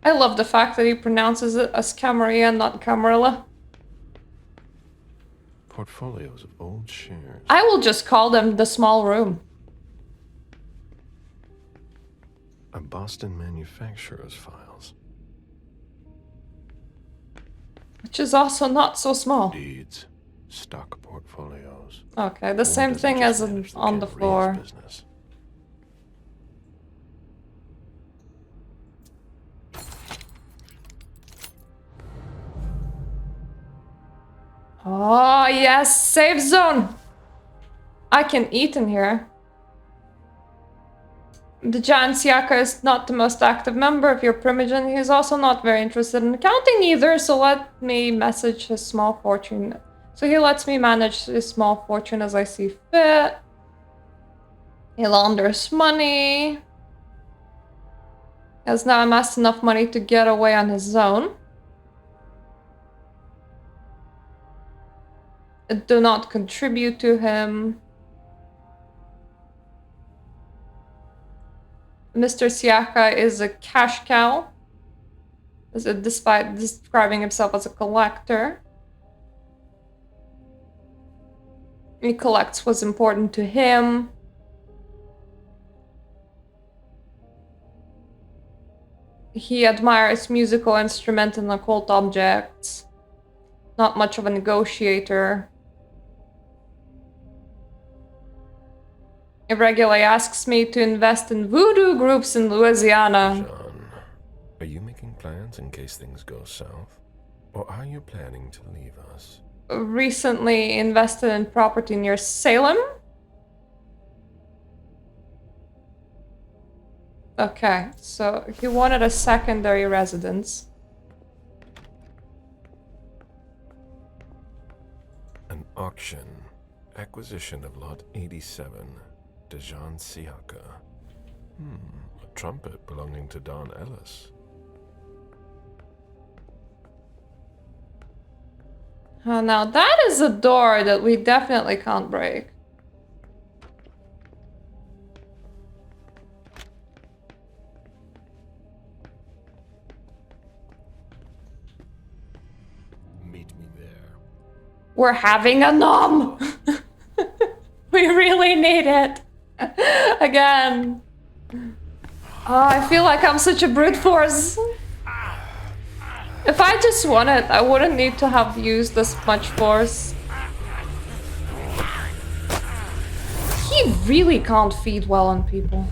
I love the fact that he pronounces it as Camarilla and not Camarilla. Portfolios of old shares. I will just call them the small room. A Boston manufacturer's files. Which is also not so small. Deeds, stock portfolios. Okay, the Moore same doesn't thing just as manage on the Camaria's floor. business. Oh, yes, safe zone. I can eat in here. The giant Siaka is not the most active member of your Primogen. He is also not very interested in accounting either, so let me message his small fortune. So he lets me manage his small fortune as I see fit. He launders money. He has now amassed enough money to get away on his own. Do not contribute to him. Mr. Siaka is a cash cow, despite describing himself as a collector. He collects what's important to him. He admires musical instruments and occult objects. Not much of a negotiator. He regularly asks me to invest in voodoo groups in Louisiana. John, are you making plans in case things go south? Or are you planning to leave us? Recently invested in property near Salem. Okay, so he wanted a secondary residence. An auction. Acquisition of Lot 87. Dejan Siaka. A trumpet belonging to Don Ellis. Now that is a door that we definitely can't break. Meet me there. We're having a nom! We really need it. Again. Oh, I feel like I'm such a brute force. If I just won it, I wouldn't need to have used this much force. He really can't feed well on people.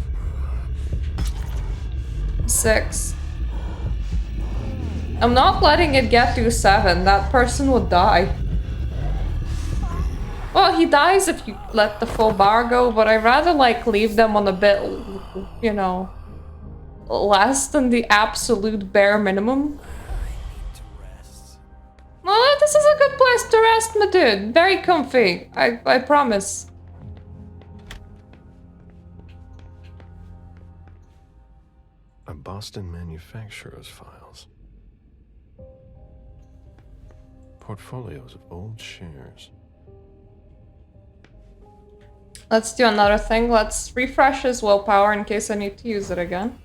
6. I'm not letting it get to 7. That person would die. Well, he dies if you let the full bar go, but I'd rather, like, leave them on a bit, you know, less than the absolute bare minimum. Well, this is a good place to rest, my dude. Very comfy. I promise. A Boston manufacturer's files. Portfolios of old shares. Let's do another thing. Let's refresh his willpower in case I need to use it again.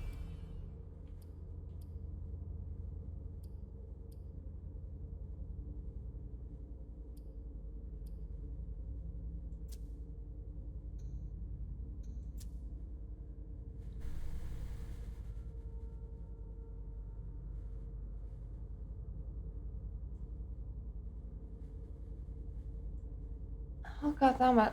Oh, god damn it.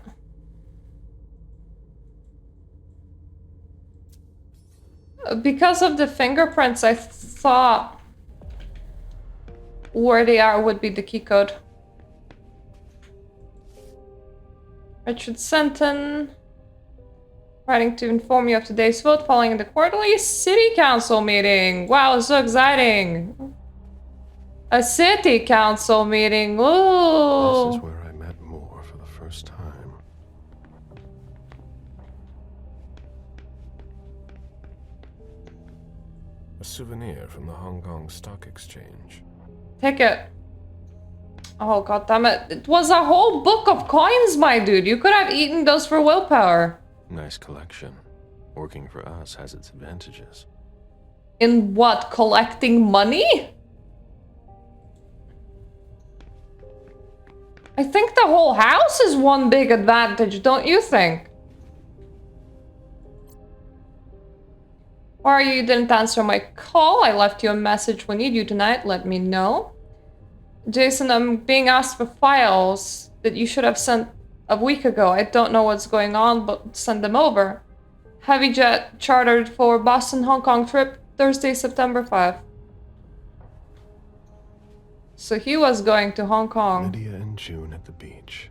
Because of the fingerprints, I thought where they are would be the key code. Richard Senton. Writing to inform you of today's vote following the quarterly city council meeting. Wow, so exciting. A city council meeting. Ooh. This is where I met Moore for the first time. A souvenir from the Hong Kong Stock Exchange. Take it. Oh, god damn it. It was a whole book of coins, my dude. You could have eaten those for willpower. Nice collection. Working for us has its advantages. In what? Collecting money? I think the whole house is one big advantage, don't you think? Why are you didn't answer my call? I left you a message. We need you tonight. Let me know. Jason, I'm being asked for files that you should have sent a week ago. I don't know what's going on, but send them over. Heavy jet chartered for Boston, Hong Kong trip, Thursday, September 5. So he was going to Hong Kong. Lydia and June at the beach.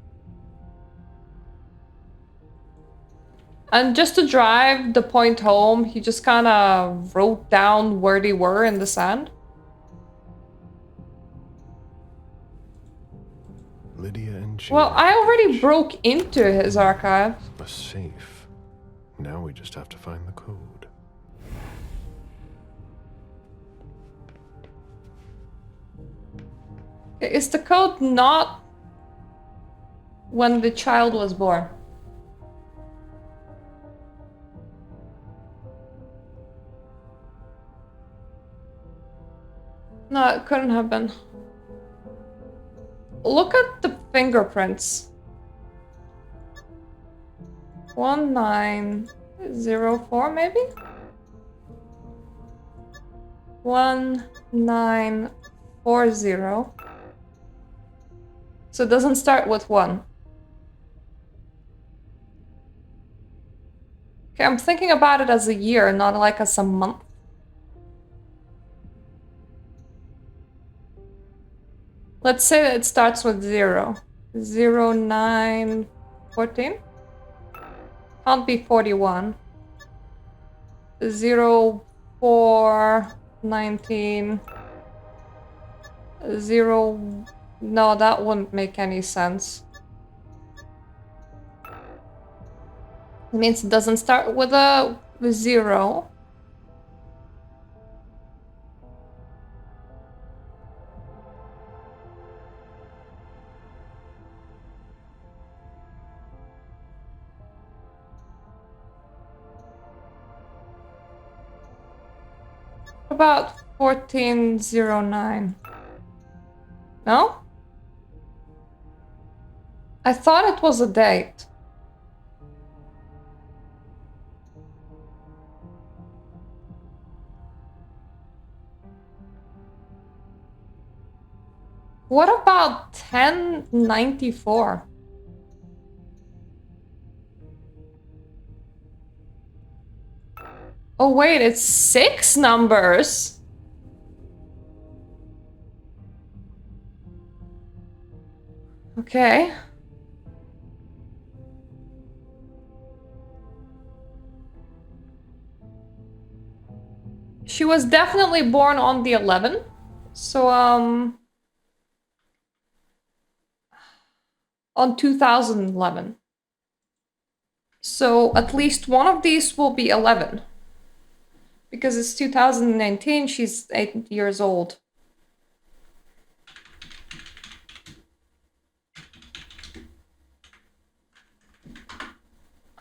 And just to drive the point home, he just kind of wrote down where they were in the sand. Lydia and June. Well, I already broke into his archive. A safe. Now we just have to find the code. Is the code not when the child was born? No, it couldn't have been. Look at the fingerprints. 1904, maybe? 1940. So it doesn't start with 1. Okay, I'm thinking about it as a year, not like as a month. Let's say that it starts with 0. 0914? Can't be 41. 0419. 0. No, that wouldn't make any sense. It means it doesn't start with a 0. About 1409. No? I thought it was a date. What about 1094? Oh wait, it's 6 numbers. Okay. She was definitely born on the 11th. So, on 2011. So at least one of these will be 11. Because it's 2019, she's 8 years old.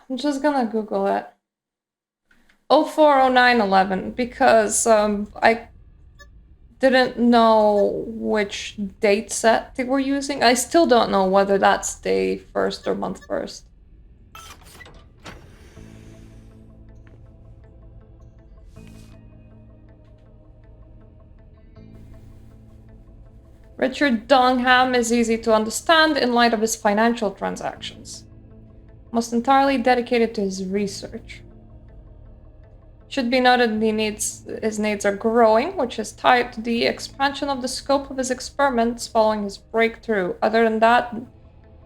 I'm just gonna Google it. 040911, because I didn't know which date set they were using. I still don't know whether that's day first or month first. Richard Dunham is easy to understand in light of his financial transactions. Almost entirely dedicated to his research. Should be noted his needs are growing, which is tied to the expansion of the scope of his experiments following his breakthrough. Other than that,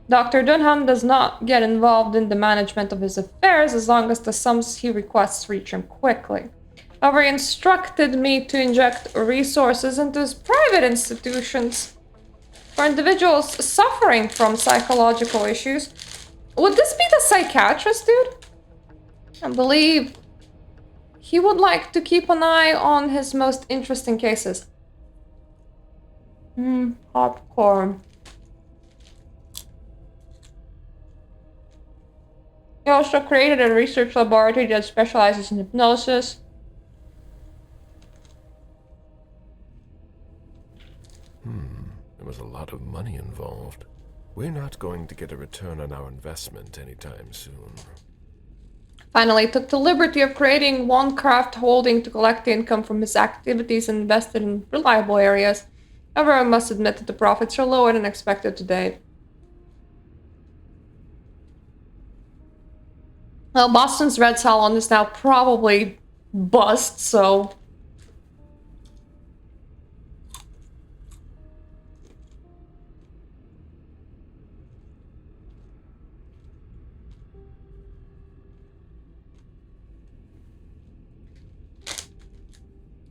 Dr. Dunham does not get involved in the management of his affairs as long as the sums he requests reach him quickly. However, he instructed me to inject resources into his private institutions for individuals suffering from psychological issues. Would this be the psychiatrist, dude? I believe he would like to keep an eye on his most interesting cases. Popcorn. He also created a research laboratory that specializes in hypnosis. There was a lot of money involved. We're not going to get a return on our investment anytime soon. Finally, took the liberty of creating one craft holding to collect the income from his activities and invested in reliable areas. However, I must admit that the profits are lower than expected to date. Well, Boston's Red Salon is now probably bust, so...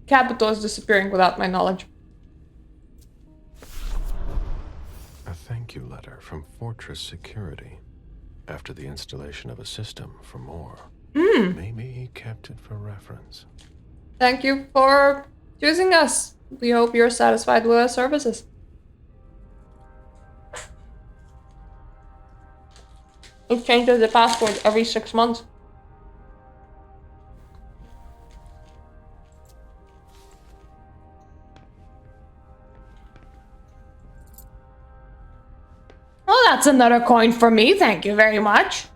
Capital is disappearing without my knowledge. A thank you letter from Fortress Security after the installation of a system for more. Maybe he kept it for reference. Thank you for choosing us. We hope you're satisfied with our services. It changes the password every 6 months. Well, that's another coin for me. Thank you very much.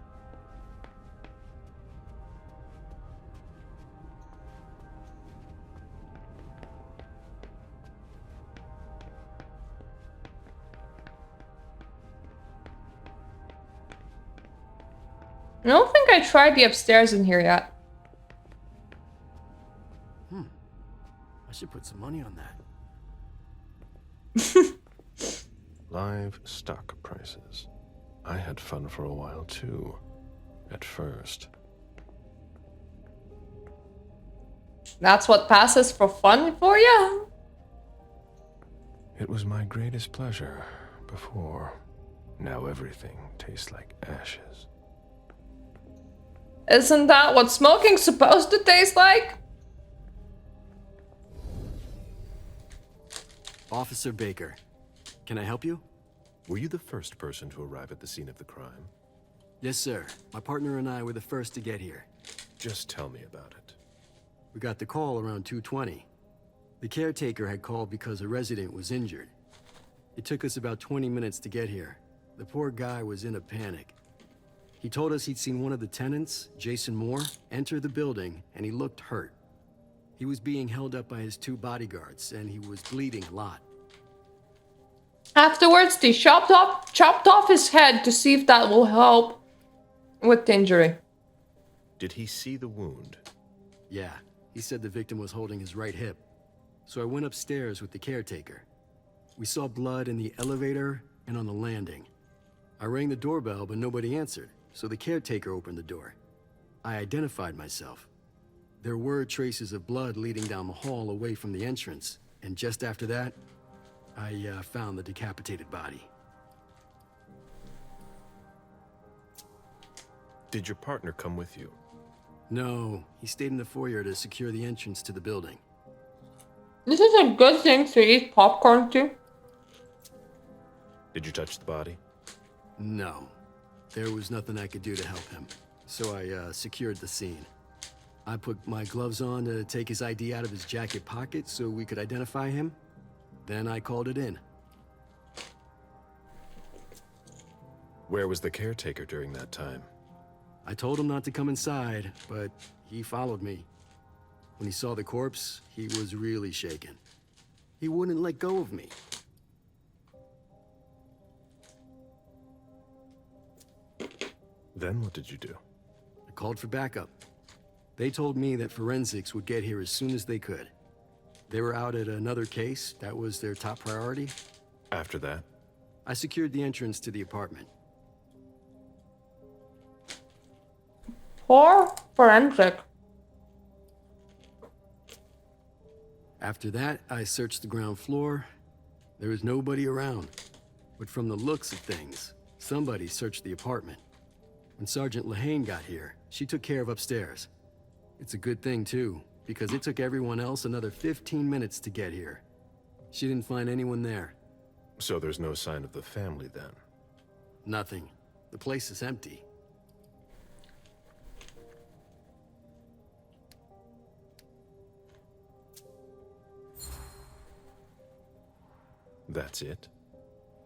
I don't think I tried the upstairs in here yet. I should put some money on that. Live stock prices. I had fun for a while too, at first. That's what passes for fun for you? It was my greatest pleasure before. Now everything tastes like ashes. Isn't that what smoking's supposed to taste like? Officer Baker, can I help you? Were you the first person to arrive at the scene of the crime? Yes, sir. My partner and I were the first to get here. Just tell me about it. We got the call around 2:20. The caretaker had called because a resident was injured. It took us about 20 minutes to get here. The poor guy was in a panic. He told us he'd seen one of the tenants, Jason Moore, enter the building, and he looked hurt. He was being held up by his 2 bodyguards, and he was bleeding a lot. Afterwards, they chopped off his head to see if that will help with the injury. Did he see the wound? Yeah, he said the victim was holding his right hip. So I went upstairs with the caretaker. We saw blood in the elevator and on the landing. I rang the doorbell, but nobody answered, so the caretaker opened the door. I identified myself. There were traces of blood leading down the hall away from the entrance, and just after that, I found the decapitated body. Did your partner come with you? No, he stayed in the foyer to secure the entrance to the building. This is a good thing to eat popcorn too. Did you touch the body? No. There was nothing I could do to help him, so I secured the scene. I put my gloves on to take his ID out of his jacket pocket so we could identify him. Then I called it in. Where was the caretaker during that time? I told him not to come inside, but he followed me. When he saw the corpse, he was really shaken. He wouldn't let go of me. Then what did you do? I called for backup. They told me that forensics would get here as soon as they could. They were out at another case. That was their top priority. After that? I secured the entrance to the apartment. Poor forensic. After that, I searched the ground floor. There was nobody around. But from the looks of things, somebody searched the apartment. When Sergeant Lehane got here, she took care of upstairs. It's a good thing, too, because it took everyone else another 15 minutes to get here. She didn't find anyone there. So there's no sign of the family then? Nothing. The place is empty. That's it?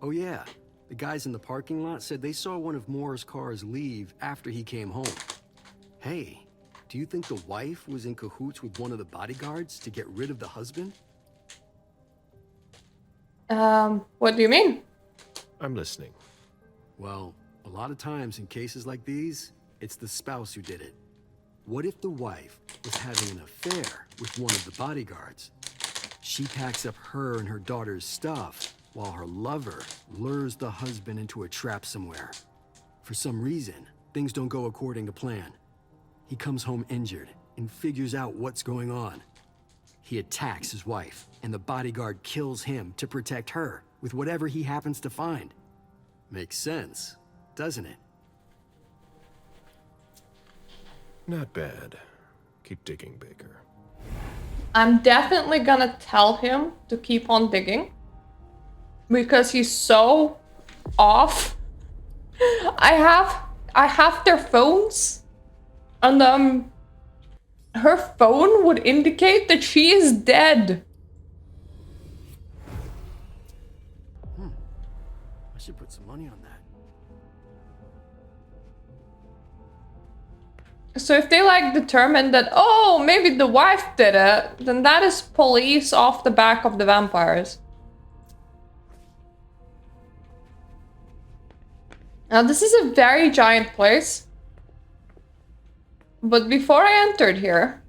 Oh yeah, the guys in the parking lot said they saw one of Moore's cars leave after he came home. Hey, do you think the wife was in cahoots with one of the bodyguards to get rid of the husband? What do you mean? I'm listening. Well, a lot of times in cases like these, it's the spouse who did it. What if the wife was having an affair with one of the bodyguards? She packs up her and her daughter's stuff, while her lover lures the husband into a trap somewhere. For some reason, things don't go according to plan. He comes home injured and figures out what's going on. He attacks his wife, and the bodyguard kills him to protect her with whatever he happens to find. Makes sense, doesn't it? Not bad. Keep digging, Baker. I'm definitely gonna tell him to keep on digging. Because he's so off. I have their phones. And her phone would indicate that she is dead. I should put some money on that. So if they like determine that, oh, maybe the wife did it, then that is police off the back of the vampires. Now this is a very giant place. But before I entered here,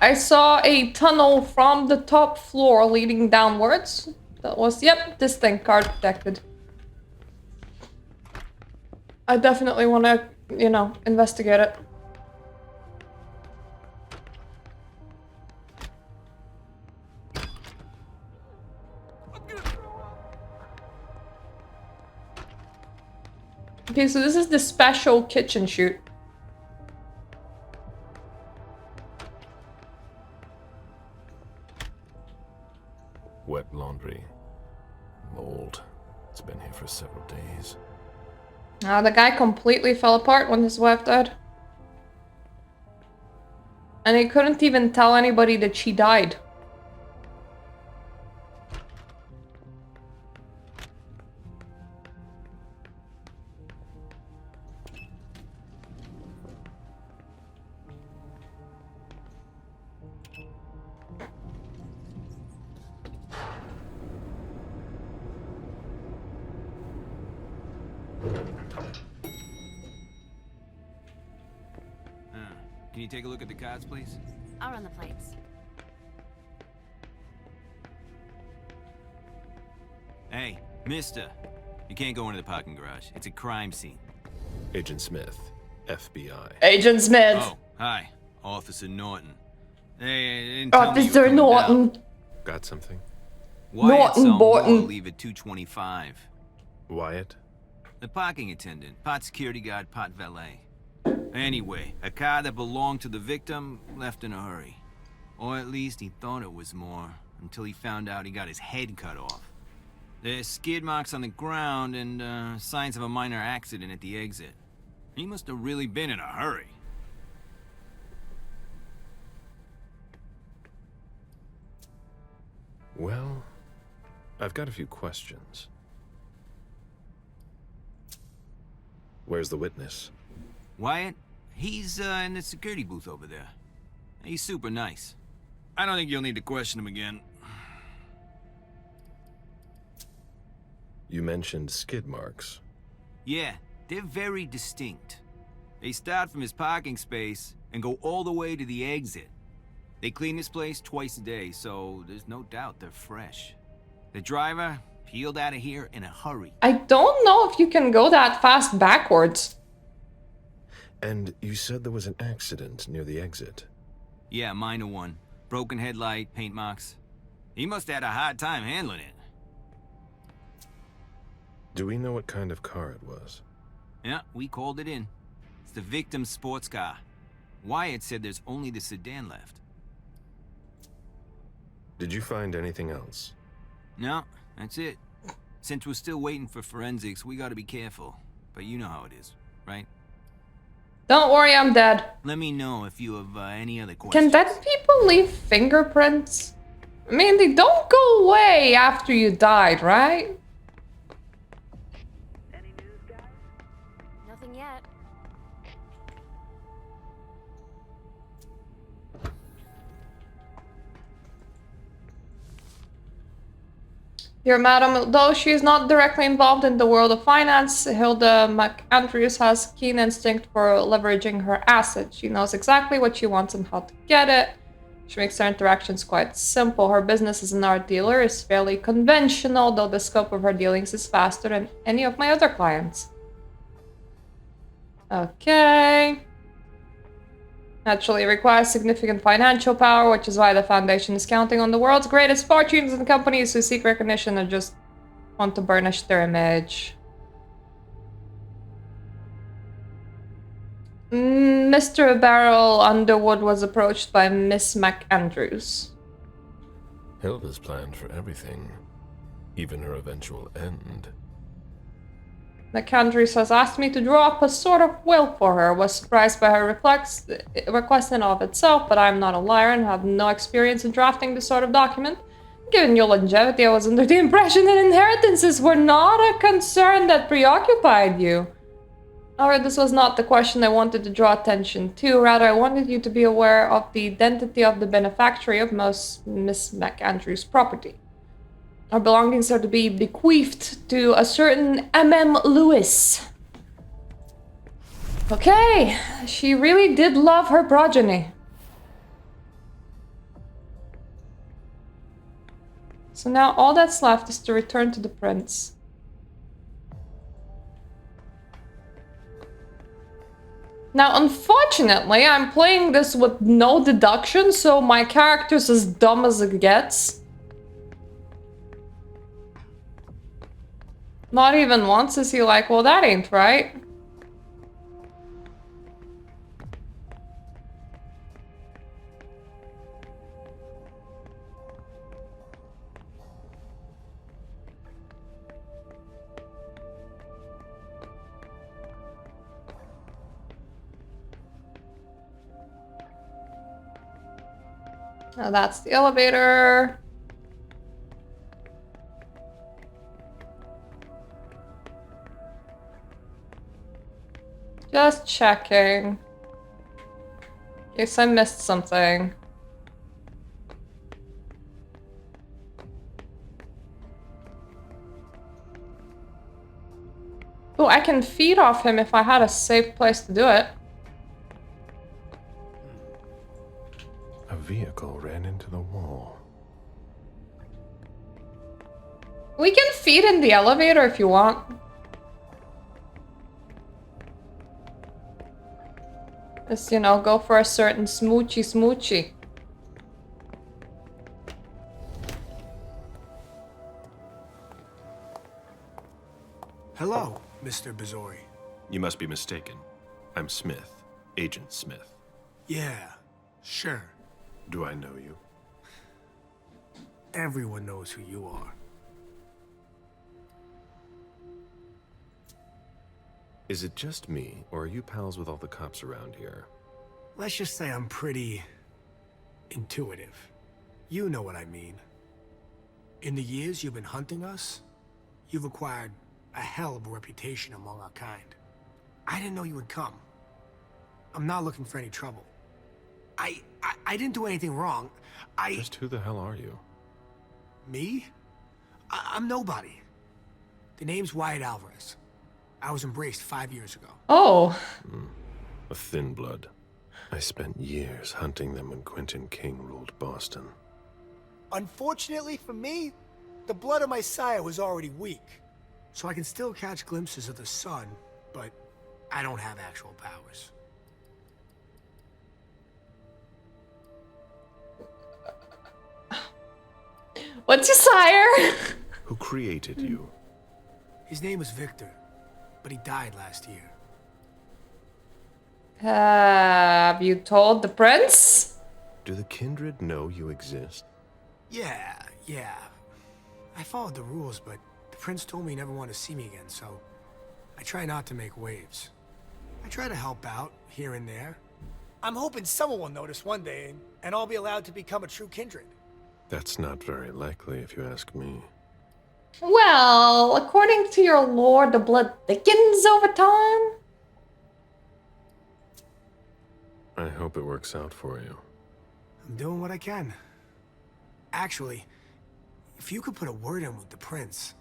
I saw a tunnel from the top floor leading downwards. That was, yep, this thing, card protected. I definitely want to, you know, investigate it. Okay, so this is the special kitchen chute. Wet laundry. Mold. It's been here for several days. The guy completely fell apart when his wife died. And he couldn't even tell anybody that she died. Can you take a look at the cards, please? I'll run the plates. Hey, mister. You can't go into the parking garage. It's a crime scene. Agent Smith, FBI. Agent Smith. Oh, hi. Officer Norton. Hey, didn't tell me you were Officer coming Norton. down. Got something? Wyatt's Norton on Borton. wall, leave at 2:25. Wyatt? The parking attendant, part security guard, part valet. Anyway, a car that belonged to the victim left in a hurry. Or at least he thought it was more, until he found out he got his head cut off. There's skid marks on the ground and signs of a minor accident at the exit. He must have really been in a hurry. Well, I've got a few questions. Where's the witness? Wyatt? He's in the security booth over there. He's super nice. I don't think you'll need to question him again. You mentioned skid marks. Yeah, they're very distinct. They start from his parking space and go all the way to the exit. They clean this place twice a day, so there's no doubt they're fresh. The driver peeled out of here in a hurry. I don't know if you can go that fast backwards. And you said there was an accident near the exit. Yeah, minor one. Broken headlight, paint marks. He must have had a hard time handling it. Do we know what kind of car it was? Yeah, we called it in. It's the victim's sports car. Wyatt said there's only the sedan left. Did you find anything else? No, that's it. Since we're still waiting for forensics, we gotta be careful. But you know how it is, right? Don't worry, I'm dead. Let me know if you have any other questions. Can dead people leave fingerprints? I mean, they don't go away after you died, right? Any news, guys? Nothing yet. Dear Madam, though she is not directly involved in the world of finance, Hilda McAndrews has keen instinct for leveraging her assets. She knows exactly what she wants and how to get it. She makes her interactions quite simple. Her business as an art dealer is fairly conventional, though the scope of her dealings is vaster than any of my other clients. Okay. Naturally, it requires significant financial power, which is why the Foundation is counting on the world's greatest fortunes and companies who seek recognition or just want to burnish their image. Mr. Barrel Underwood was approached by Miss McAndrews. Hilda's planned for everything, even her eventual end. McAndrews has asked me to draw up a sort of will for her. Was surprised by her request in of itself, but I'm not a liar and have no experience in drafting this sort of document. Given your longevity, I was under the impression that inheritances were not a concern that preoccupied you. However, this was not the question I wanted to draw attention to. Rather, I wanted you to be aware of the identity of the beneficiary of most Miss McAndrews' property. Our belongings are to be bequeathed to a certain M.M. Lewis. Okay, she really did love her progeny. So now all that's left is to return to the prince. Now, unfortunately, I'm playing this with no deduction, so my character's as dumb as it gets. Not even once is he like, well, that ain't right. Now that's the elevator. Just checking. In case I missed something. Oh, I can feed off him if I had a safe place to do it. A vehicle ran into the wall. We can feed in the elevator if you want. Just, you know, go for a certain smoochy. Hello, Mr. Bazori. You must be mistaken. I'm Smith, Agent Smith. Yeah, sure. Do I know you? Everyone knows who you are. Is it just me, or are you pals with all the cops around here? Let's just say I'm pretty intuitive. You know what I mean. In the years you've been hunting us, you've acquired a hell of a reputation among our kind. I didn't know you would come. I'm not looking for any trouble. I didn't do anything wrong. Just who the hell are you? Me? I'm nobody. The name's Wyatt Alvarez. I was embraced 5 years ago. Oh. A thin blood. I spent years hunting them when Quentin King ruled Boston. Unfortunately for me, the blood of my sire was already weak. So I can still catch glimpses of the sun, but I don't have actual powers. What's your sire? Who created you? His name was Victor, but he died last year. Have you told the prince? Do the kindred know you exist? Yeah. I followed the rules, but the prince told me he never wanted to see me again, so I try not to make waves. I try to help out, here and there. I'm hoping someone will notice one day, and I'll be allowed to become a true kindred. That's not very likely, if you ask me. Well, according to your lore, the blood thickens over time. I hope it works out for you. I'm doing what I can. Actually, if you could put a word in with the prince,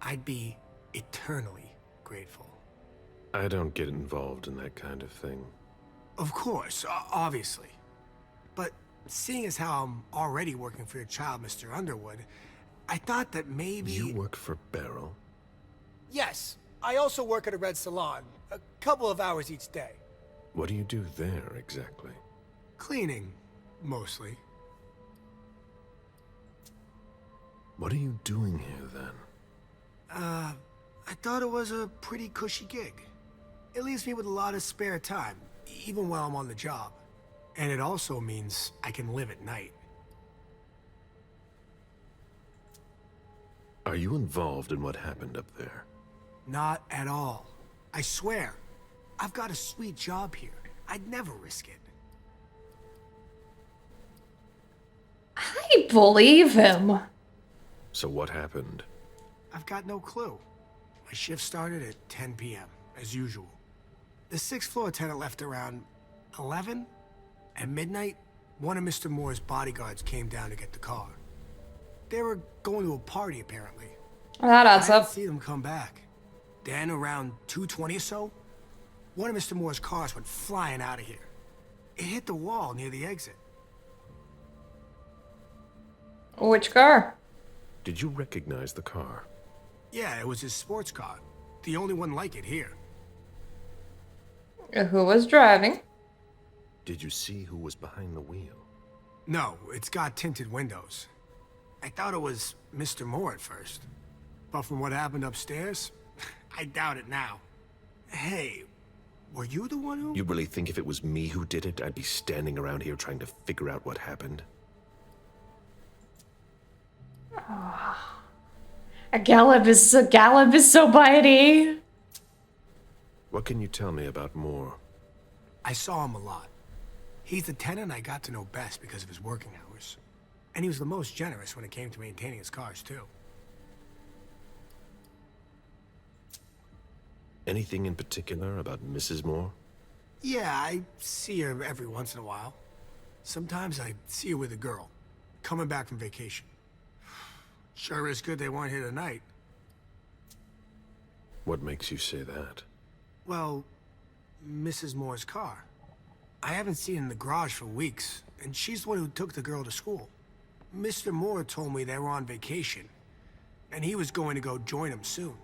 I'd be eternally grateful. I don't get involved in that kind of thing. Of course, obviously. But seeing as how I'm already working for your child, Mr. Underwood, I thought that maybe... You work for Beryl? Yes. I also work at a red salon, a couple of hours each day. What do you do there, exactly? Cleaning, mostly. What are you doing here, then? I thought it was a pretty cushy gig. It leaves me with a lot of spare time, even while I'm on the job. And it also means I can live at night. Are you involved in what happened up there? Not at all. I swear. I've got a sweet job here. I'd never risk it. I believe him. So what happened? I've got no clue. My shift started at 10 p.m., as usual. The sixth floor tenant left around 11. At midnight, one of Mr. Moore's bodyguards came down to get the car. They were going to a party, apparently. That adds I didn't up. see them come back. Then, around 2:20 or so, one of Mr. Moore's cars went flying out of here. It hit the wall near the exit. Which car? Did you recognize the car? Yeah, it was his sports car. The only one like it here. Who was driving? Did you see who was behind the wheel? No, it's got tinted windows. I thought it was Mr. Moore at first. But from what happened upstairs, I doubt it now. Hey, were you the one who... You really think if it was me who did it, I'd be standing around here trying to figure out what happened? A gallop is so bitey. What can you tell me about Moore? I saw him a lot. He's the tenant I got to know best because of his working hours. And he was the most generous when it came to maintaining his cars, too. Anything in particular about Mrs. Moore? Yeah, I see her every once in a while. Sometimes I see her with a girl, coming back from vacation. Sure is good they weren't here tonight. What makes you say that? Well, Mrs. Moore's car. I haven't seen it in the garage for weeks, and she's the one who took the girl to school. Mr. Moore told me they were on vacation, and he was going to go join them soon.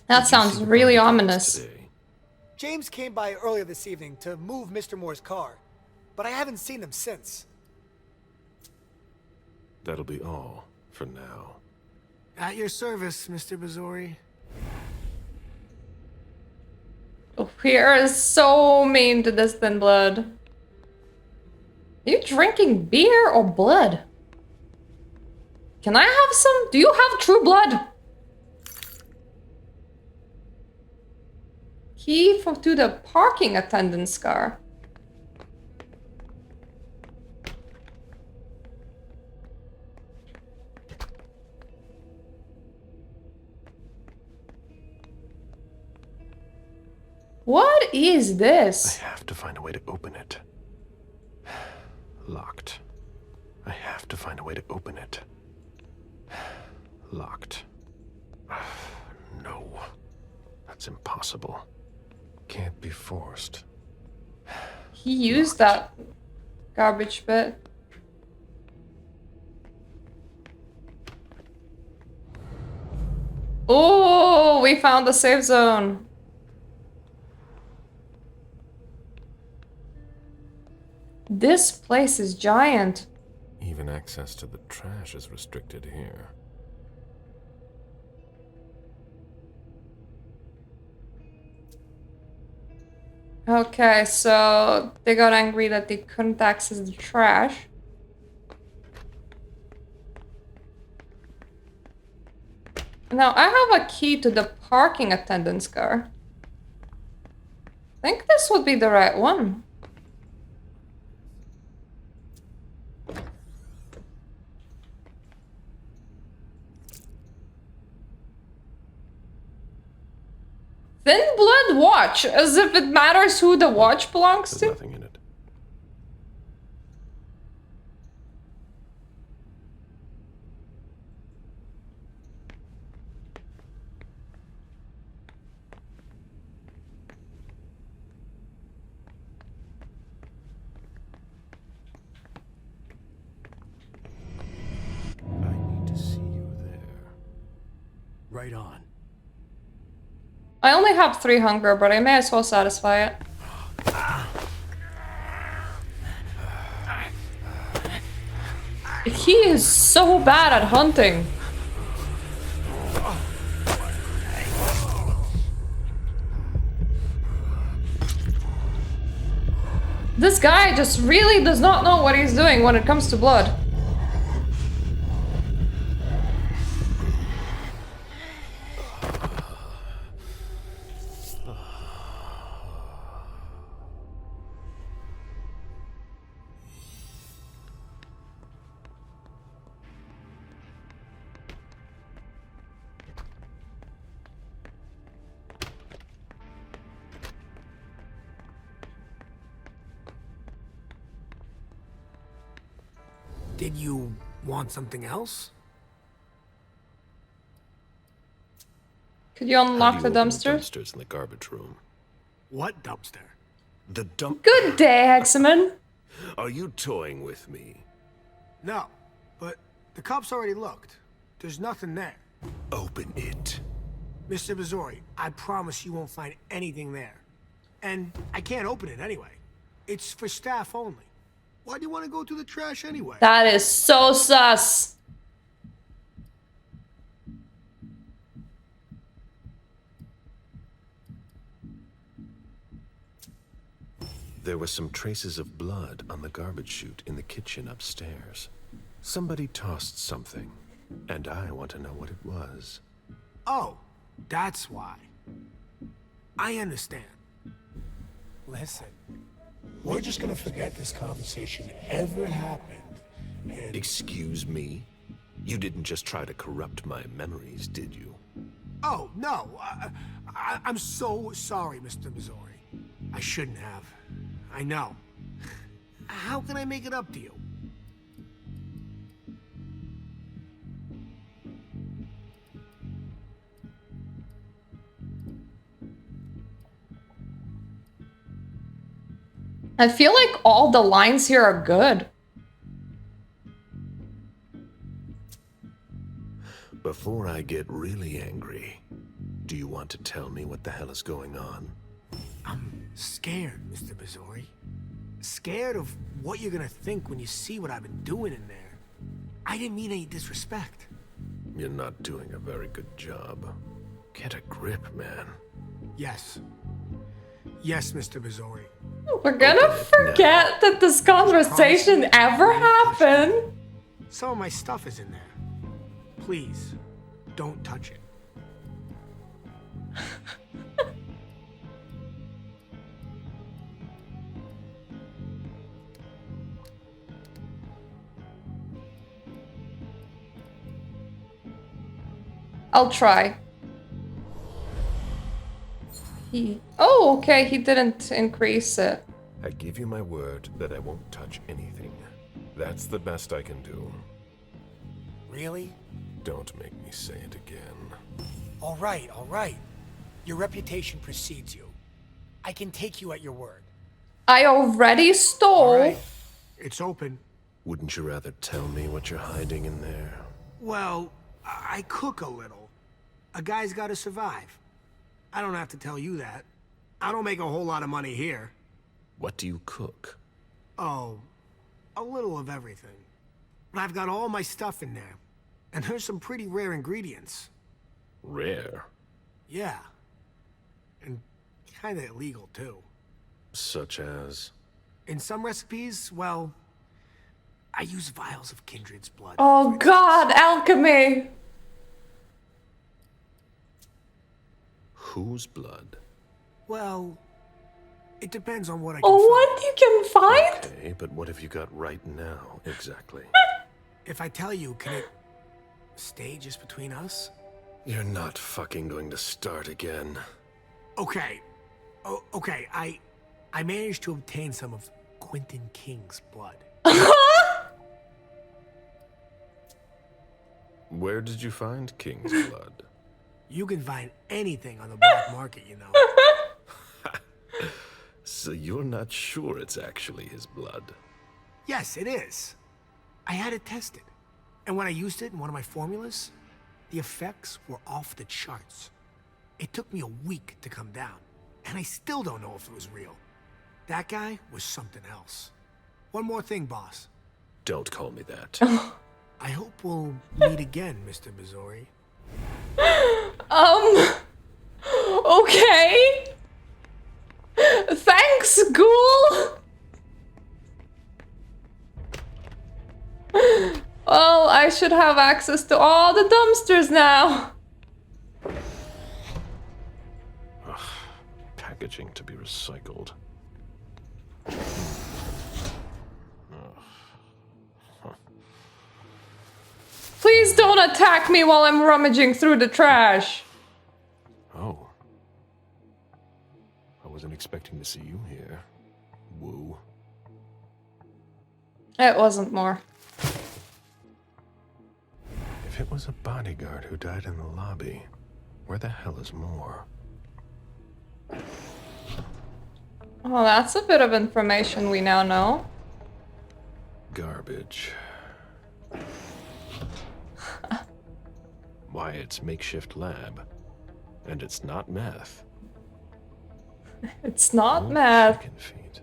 That sounds really ominous. Today? James came by earlier this evening to move Mr. Moore's car, but I haven't seen him since. That'll be all for now. At your service, Mr. Bazori. We are so mean to this thin blood. Are you drinking beer or blood? Can I have some? Do you have true blood? Key to the parking attendant's car. What is this? I have to find a way to open it. Locked. I have to find a way to open it. Locked. No. That's impossible. Can't be forced. He used that garbage bit. Oh, we found the safe zone. This place is giant. Even access to the trash is restricted here. Okay, so they got angry that they couldn't access the trash. Now, I have a key to the parking attendant's car. I think this would be the right one. Thin blood watch, as if it matters who the watch belongs There's to. nothing in it. I need to see you there. Right on. I only have 3 hunger, but I may as well satisfy it. He is so bad at hunting. This guy just really does not know what he's doing when it comes to blood. Did you want something else? Could you unlock How the do you open dumpsters? dumpsters in the garbage room? What dumpster? The dump. Good day, Hexaman. Are you toying with me? No, but the cops already looked. There's nothing there. Open it. Mr. Bazori, I promise you won't find anything there. And I can't open it anyway. It's for staff only. Why do you want to go through the trash anyway? That is so sus. There were some traces of blood on the garbage chute in the kitchen upstairs. Somebody tossed something, and I want to know what it was. Oh, that's why. I understand. Listen, we're just gonna forget this conversation ever happened. And Excuse me? You didn't just try to corrupt my memories, did you? oh, no. I'm so sorry, Mr. Missouri. I shouldn't have. I know. How can I make it up to you? I feel like all the lines here are good. Before I get really angry, do you want to tell me what the hell is going on? I'm scared, Mr. Bazori. Scared of what you're gonna think when you see what I've been doing in there. I didn't mean any disrespect. You're not doing a very good job. Get a grip, man. Yes. Yes, Mr. Missouri. We're gonna forget that this conversation ever happened. Some of my stuff is in there. Please, don't touch it. I'll try. Oh, okay, he didn't increase it. I give you my word that I won't touch anything. That's the best I can do. Really? Don't make me say it again. All right, all right. Your reputation precedes you. I can take you at your word. I already stole. All right. It's open. Wouldn't you rather tell me what you're hiding in there? Well, I cook a little. A guy's got to survive. I don't have to tell you that. I don't make a whole lot of money here. What do you cook? Oh, a little of everything. But I've got all my stuff in there. And there's some pretty rare ingredients. Rare? Yeah. And kinda illegal, too. Such as? In some recipes, well, I use vials of kindred's blood. Oh god, alchemy! Whose blood? Well, it depends on what I can Oh, find. what you can find? Okay, but what have you got right now, exactly? If I tell you, can it stay just between us? You're not fucking going to start again. Okay. Okay, I managed to obtain some of Quentin King's blood. Where did you find King's blood? You can find anything on the black market, you know. So you're not sure it's actually his blood? Yes, it is. I had it tested. And when I used it in one of my formulas, the effects were off the charts. It took me a week to come down, and I still don't know if it was real. That guy was something else. One more thing, boss. Don't call me that. I hope we'll meet again, Mr. Missouri. Okay. Thanks, ghoul. Well, I should have access to all the dumpsters now. Ugh, packaging to be recycled. Please don't attack me while I'm rummaging through the trash. Oh. I wasn't expecting to see you here. Woo. It wasn't more. If it was a bodyguard who died in the lobby, where the hell is Moore? Oh, that's a bit of information we now know. Garbage. Wyatt's makeshift lab. And it's not meth. It's not Old meth. chicken feet.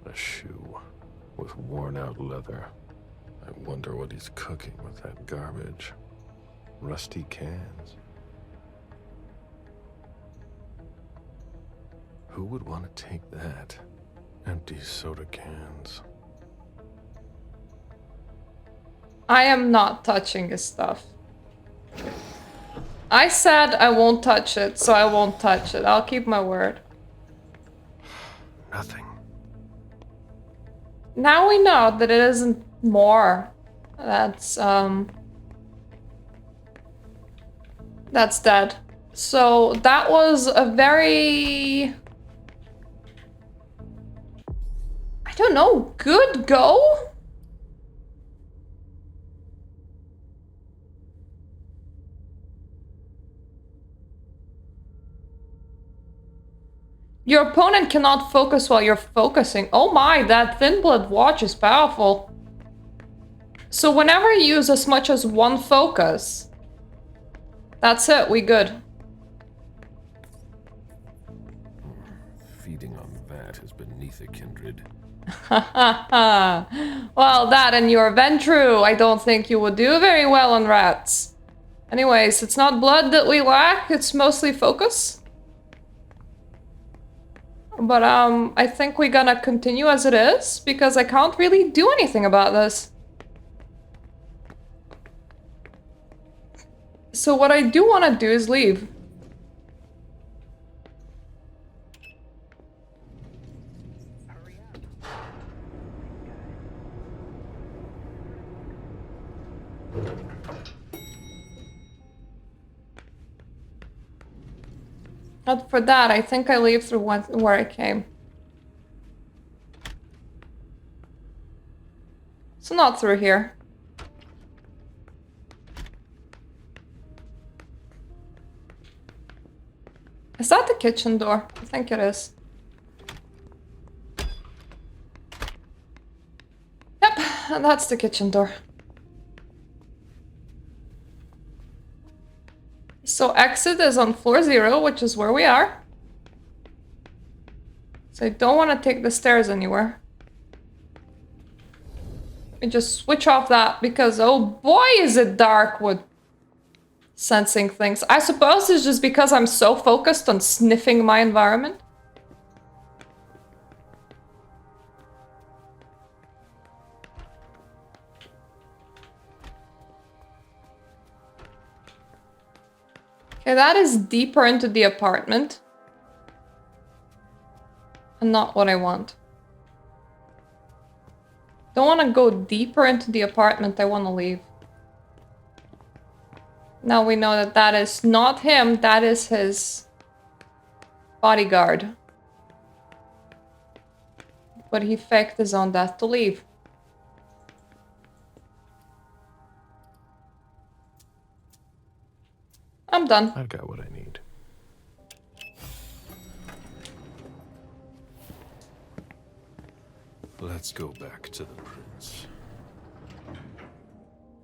A shoe with worn out leather. I wonder what he's cooking with that garbage. Rusty cans. Who would want to take that? Empty soda cans. I am not touching his stuff. I said I won't touch it, so I won't touch it. I'll keep my word. Nothing. Now we know that it isn't more. That's dead. So that was a very... I don't know, good go? Your opponent cannot focus while you're focusing. Oh my, that thin blood watch is powerful. So whenever you use as much as one focus, that's it, we good. Feeding on that is beneath a kindred. Well, that and your Ventru, I don't think you would do very well on rats. Anyways, it's not blood that we lack, it's mostly focus. But I think we're gonna continue as it is, because I can't really do anything about this. So what I do want to do is leave. But for that, I think I leave through where I came. So not through here. Is that the kitchen door? I think it is. Yep, that's the kitchen door. So exit is on floor 0, which is where we are. So I don't want to take the stairs anywhere. Let me just switch off that because oh boy is it dark with sensing things. I suppose it's just because I'm so focused on sniffing my environment. Okay, that is deeper into the apartment. And not what I want. Don't want to go deeper into the apartment, I want to leave. Now we know that that is not him, that is his bodyguard. But he faked his own death to leave. I'm done. I've got what I need. Let's go back to the prince.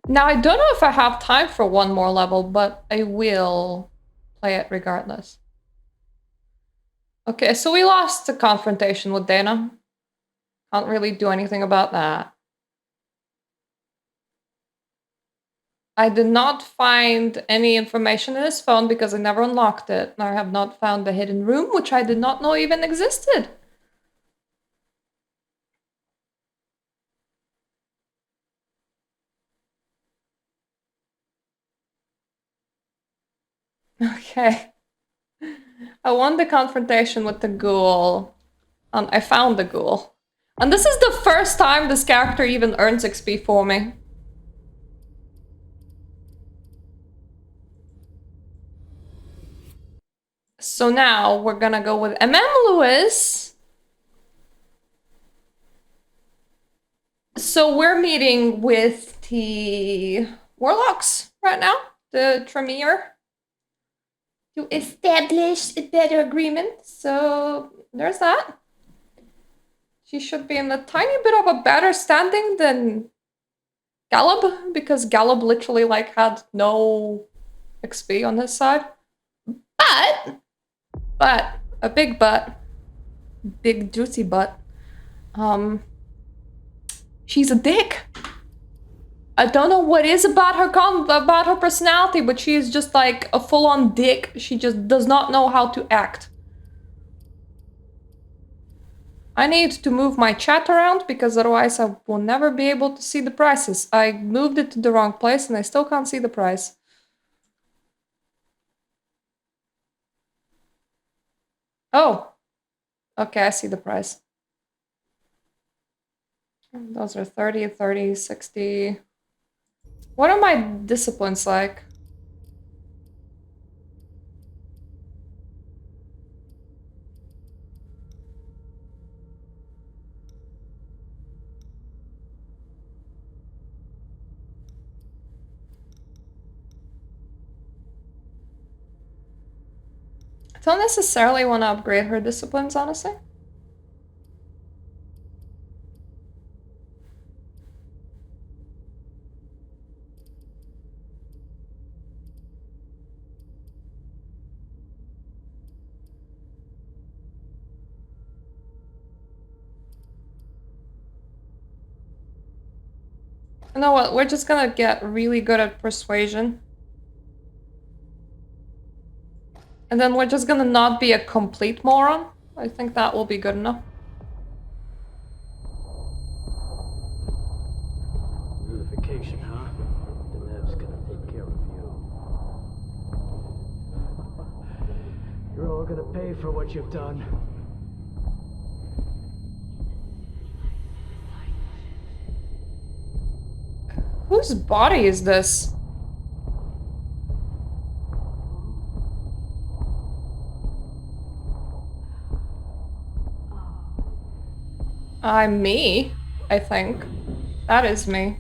Now, I don't know if I have time for one more level, but I will play it regardless. Okay, so we lost the confrontation with Dana. Can't really do anything about that. I did not find any information in his phone because I never unlocked it. I have not found the hidden room, which I did not know even existed. Okay. I won the confrontation with the ghoul. And I found the ghoul. And this is the first time this character even earns XP for me. So now we're gonna go with Lewis. So we're meeting with the warlocks right now, the Tremere, to establish a better agreement. So there's that. She should be in a tiny bit of a better standing than Galeb, because Galeb literally like had no XP on his side. But a big butt, big juicy butt. She's a dick. I don't know what is about her personality, but she is just like a full-on dick. She just does not know how to act. I need to move my chat around because otherwise I will never be able to see the prices. I moved it to the wrong place and I still can't see the price. Oh. Okay, I see the price. Those are 30, 30, 60. What are my disciplines like? I don't necessarily want to upgrade her disciplines, honestly. You know what? We're just gonna get really good at persuasion. And then we're just gonna not be a complete moron. I think that will be good enough. Unification, huh? Denev's gonna take care of you. You're all gonna pay for what you've done. Whose body is this? I'm me, I think. That is me.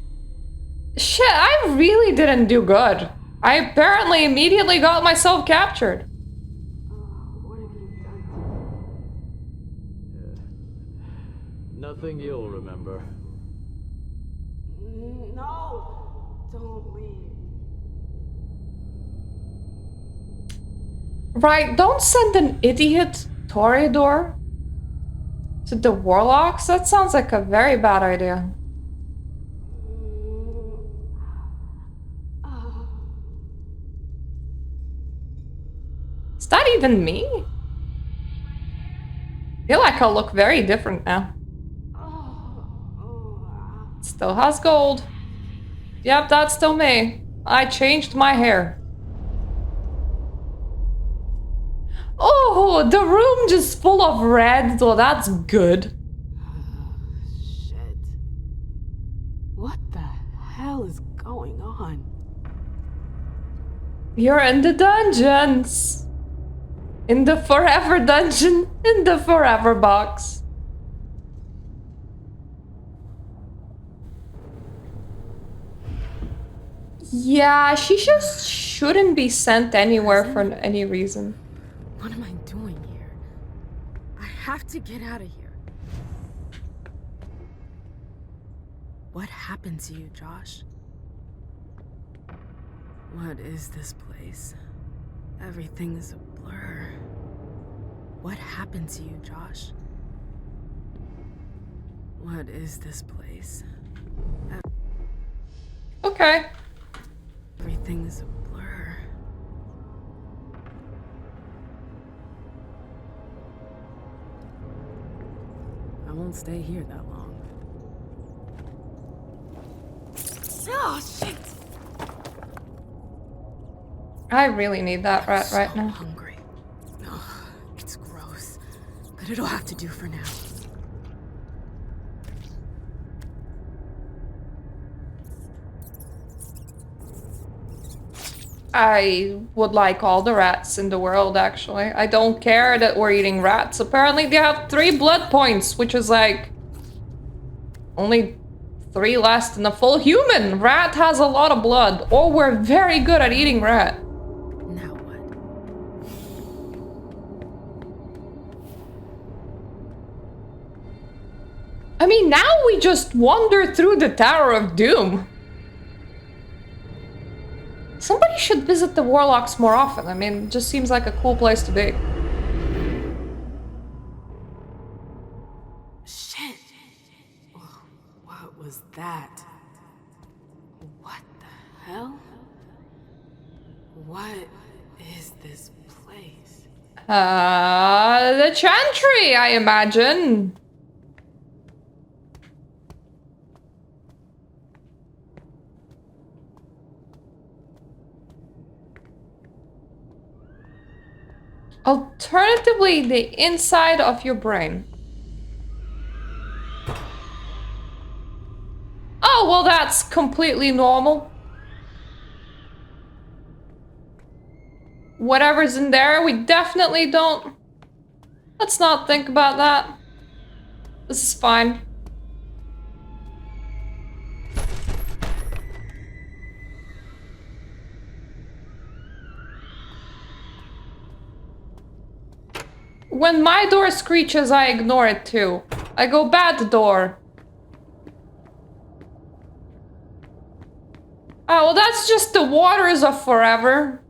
Shit, I really didn't do good. I apparently immediately got myself captured. What have you done? Nothing you'll remember. No, don't leave. Right, don't send an idiot Toreador to the Warlocks. That sounds like a very bad idea. Is that even me? I feel like I'll look very different now. Still has gold. Yep, that's still me. I changed my hair. Oh, the room just full of red, so that's good. Shit. What the hell is going on? You're in the dungeons. In the forever dungeon. In the forever box. Yeah, she just shouldn't be sent anywhere for any reason. What am I doing here? I have to get out of here. What happened to you, Josh? What is this place? Everything is a blur. What happened to you, Josh? What is this place? Okay. Everything is a blur. I won't stay here that long. Oh, shit! I really need that rat right now. Hungry. Ugh, it's gross, but it'll have to do for now. I would like all the rats in the world, actually. I don't care that we're eating rats. Apparently they have 3 blood points, which is like only 3 less than a full human. Rat has a lot of blood. Or we're very good at eating rat. Now what? I mean, now we just wander through the Tower of Doom. Somebody should visit the Warlocks more often. I mean, it just seems like a cool place to be. Shit! What was that? What the hell? What is this place? The Chantry, I imagine. Alternatively, the inside of your brain. Oh, well, that's completely normal. Whatever's in there, we definitely don't... Let's not think about that. This is fine. When my door screeches, I ignore it too. I go, bad door. Oh, well, that's just the waters of forever.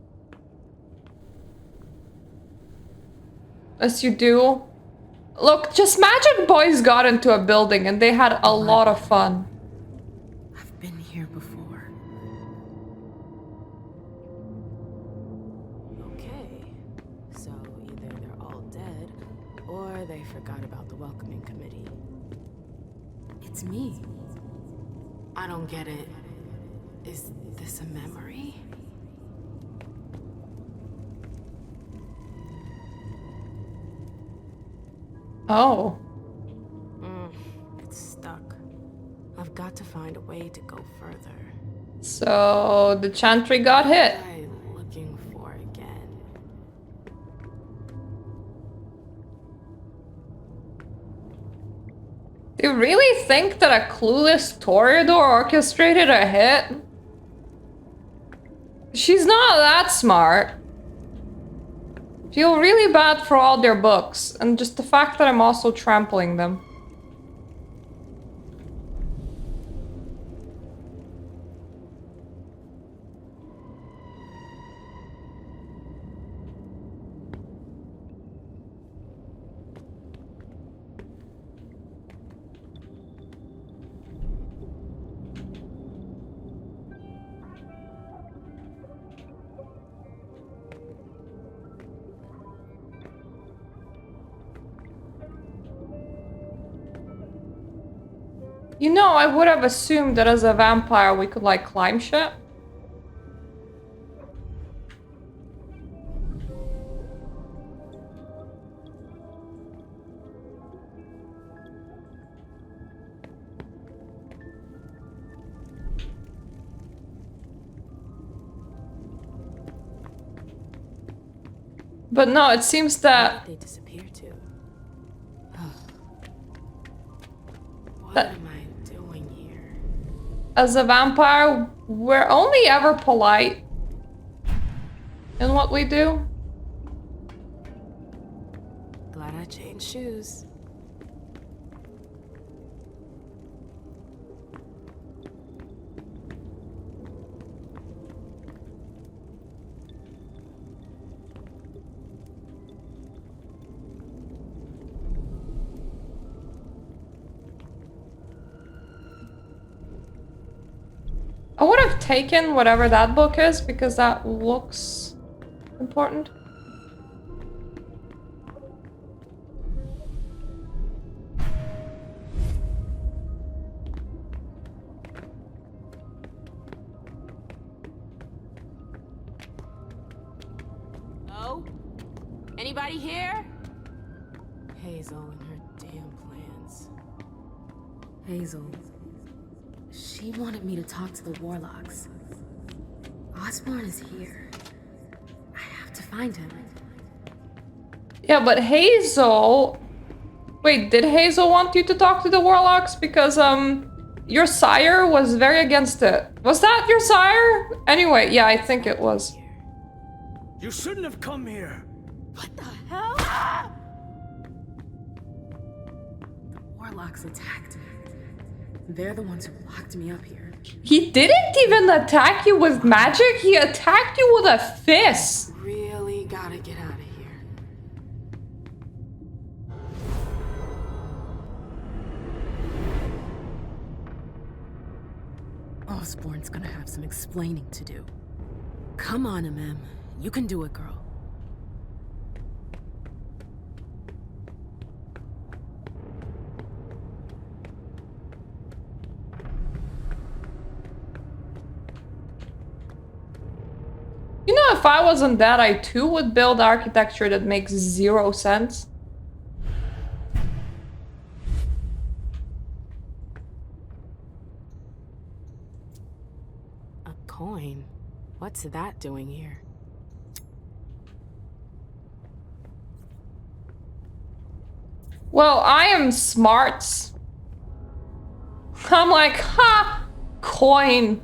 As you do. Look, just Magic Boys got into a building and they had a lot of fun. I've been here they forgot about the welcoming committee. It's me. I don't get it. Is this a memory? Oh. It's stuck. I've got to find a way to go further. So the chantry got hit. What am I looking for again? Do you really think that a clueless Toreador orchestrated a hit? She's not that smart. Feel really bad for all their books, and just the fact that I'm also trampling them. You know, I would have assumed that as a vampire we could, like, climb shit. But no, it seems that... They disappear too. What That- am I doing here? As a vampire, we're only ever polite in what we do. Glad I changed shoes. I would have taken whatever that book is because that looks important. Oh? Anybody here? Hazel and her damn plans. Hazel. She wanted me to talk to the Warlocks. Osborn is here. I have to find him. Yeah, but Hazel... Wait, did Hazel want you to talk to the Warlocks? Because, your sire was very against it. Was that your sire? Anyway, yeah, I think it was. You shouldn't have come here. What the hell? Ah! The Warlocks attacked me. They're the ones who locked me up here. He didn't even attack you with magic, he attacked you with a fist. Really gotta get out of here. Osborn's gonna have some explaining to do. Come on, MM. You can do it, girl. You know, if I wasn't dead, I too would build architecture that makes 0 sense. A coin? What's that doing here? Well, I am smart. I'm like, ha! Coin.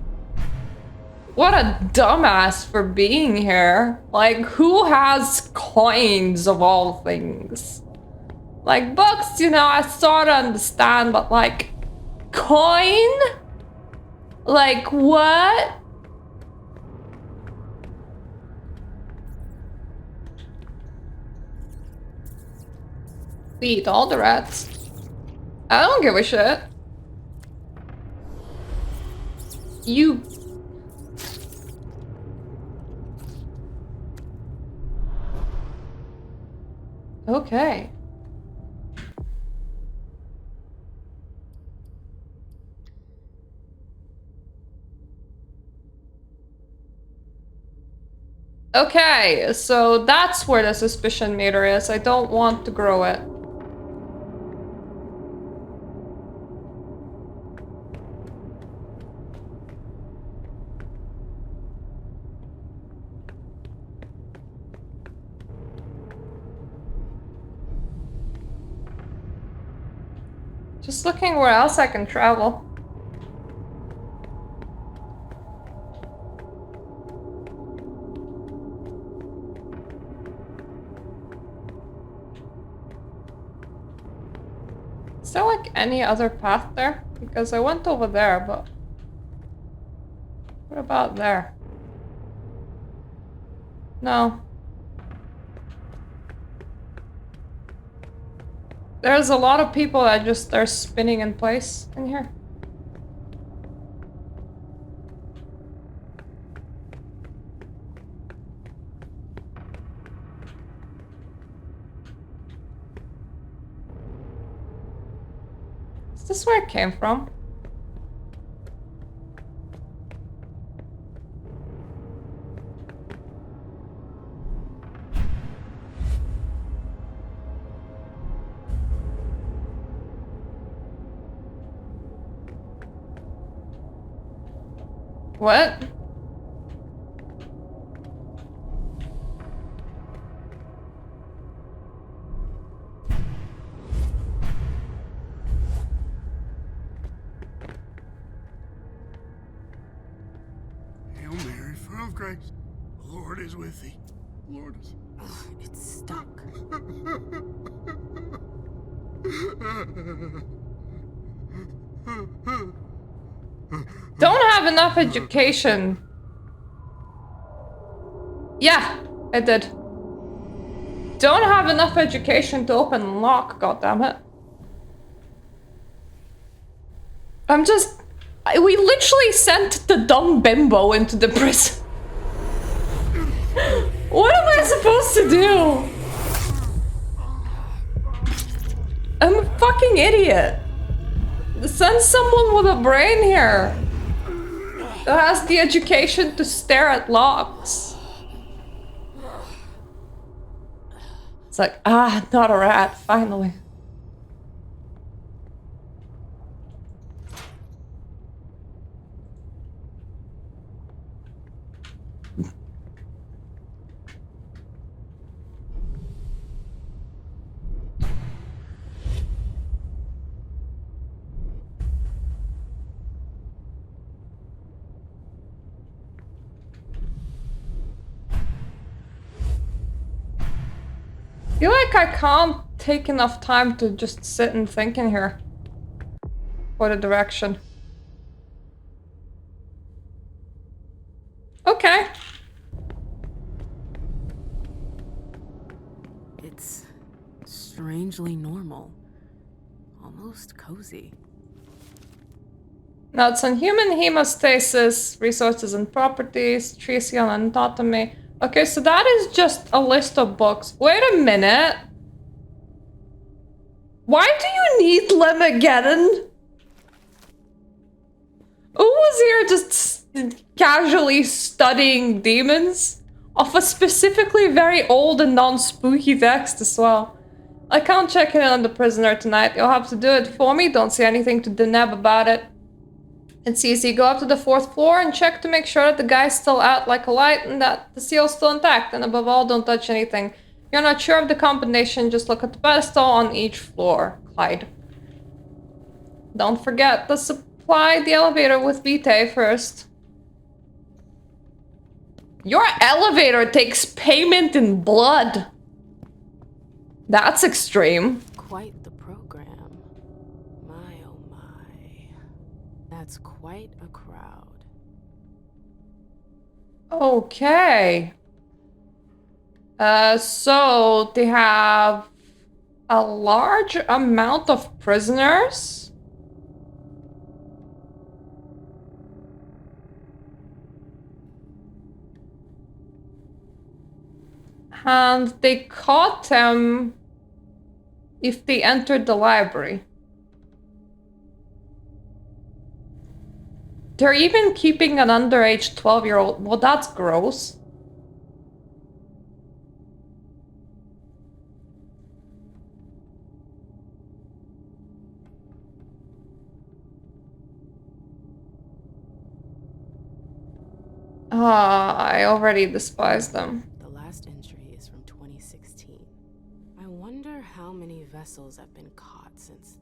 What a dumbass for being here. Like, who has coins of all things? Like, books, you know, I sort of understand, but like, coin? Like, what? Eat all the rats. I don't give a shit. You... Okay. Okay, so that's where the suspicion meter is. I don't want to grow it. Just looking where else I can travel. Is there like any other path there? Because I went over there, but what about there? No. There's a lot of people that just are spinning in place in here. Is this where it came from? What? Hail Mary, full of grace. The Lord is with thee. The Lord is... It's stuck. Don't have enough education. Yeah, I did. Don't have enough education to open lock, goddammit. I'm just... We literally sent the dumb bimbo into the prison. What am I supposed to do? I'm a fucking idiot. Send someone with a brain here. That has the education to stare at locks. It's like, ah, not a rat, finally. I feel like I can't take enough time to just sit and think in here for the direction. Okay. It's strangely normal. Almost cozy. Notes on human hemostasis, resources and properties, Tricial anatomy. Okay, so that is just a list of books. Wait a minute. Why do you need Lemageddon? Who was here just casually studying demons? Of a specifically very old and non-spooky text as well. I can't check in on the prisoner tonight. You'll have to do it for me. Don't say anything to Deneb about it. It's easy. Go up to the 4th floor and check to make sure that the guy's still out like a light and that the seal's still intact. And above all, don't touch anything. If you're not sure of the combination, just look at the pedestal on each floor. Clyde. Don't forget to supply the elevator with Vitae first. Your elevator takes payment in blood. That's extreme. Quite the program. My oh my. That's quite a crowd. Okay. So they have a large amount of prisoners. And they caught them if they entered the library. They're even keeping an underage 12-year-old. Well, that's gross. I already despise them. The last entry is from 2016. I wonder how many vessels have been caught since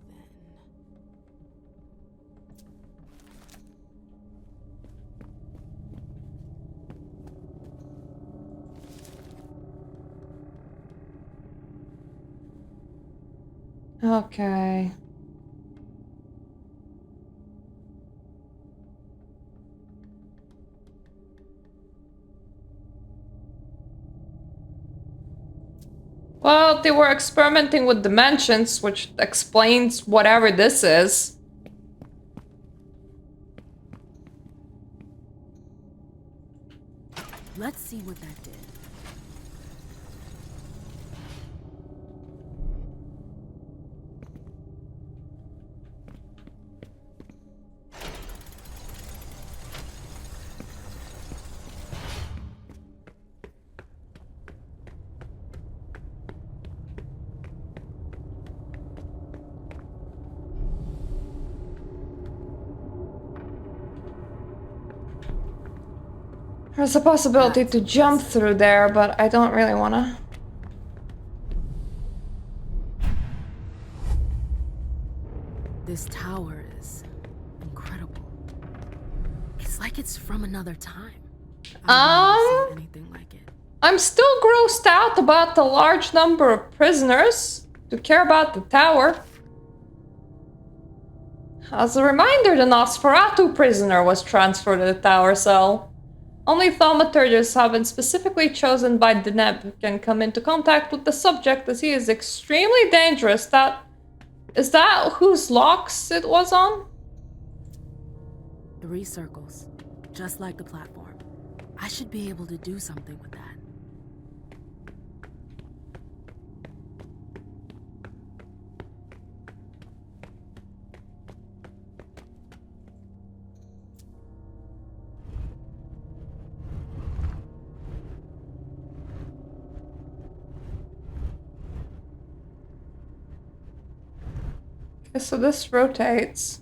then. Okay. Well, they were experimenting with dimensions, which explains whatever this is. Let's see what that did. There's a possibility to jump through there, but I don't really wanna. This tower is incredible. It's like it's from another time. I've never seen anything like it. I'm still grossed out about the large number of prisoners to care about the tower. As a reminder, the Nosferatu prisoner was transferred to the tower cell. Only thaumaturgists have been specifically chosen by Deneb can come into contact with the subject, as he is extremely dangerous. Is that whose locks it was on? 3 circles, just like the platform. I should be able to do something with that. Okay, so this rotates.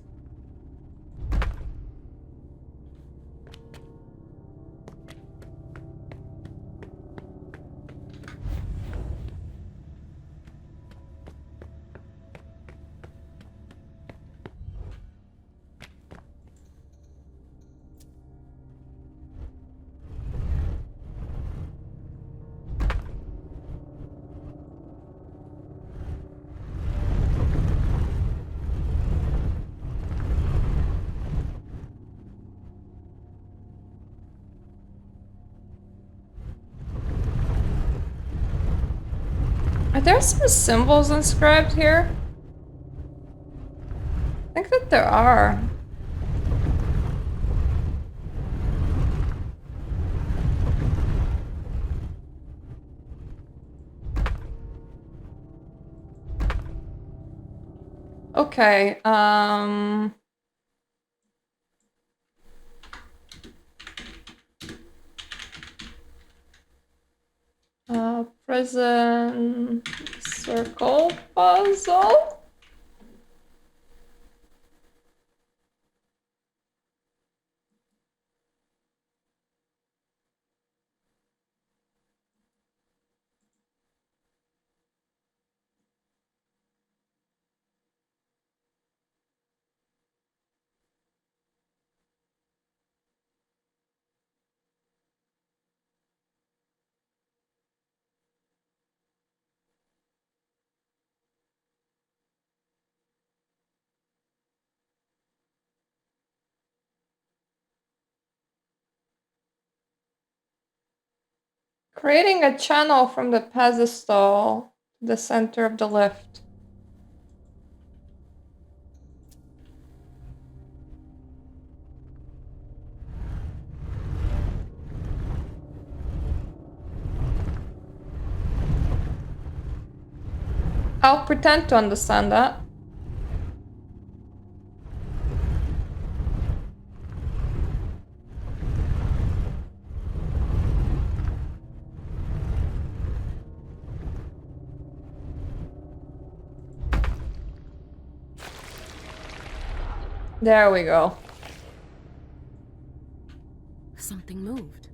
Are there some symbols inscribed here? I think that there are. Okay, prison circle puzzle. Creating a channel from the pedestal to the center of the lift. I'll pretend to understand that. There we go. Something moved.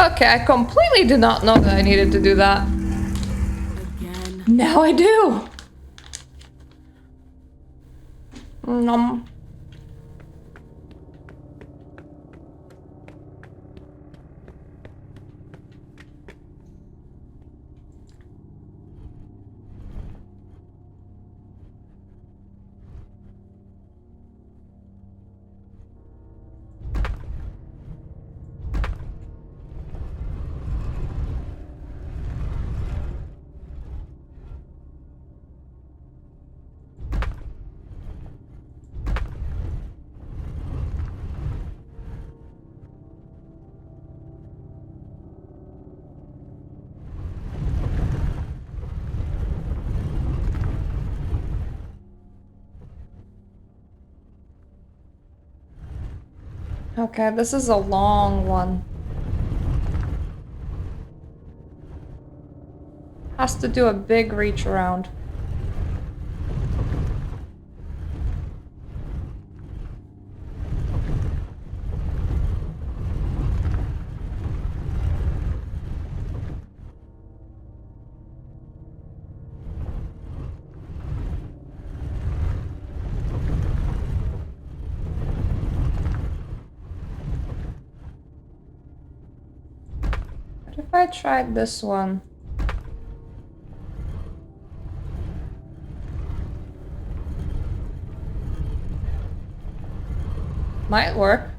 Okay, I completely did not know that I needed to do that. Again. Now I do. Nom. Okay, this is a long one. Has to do a big reach around. What if I tried this one? Might work.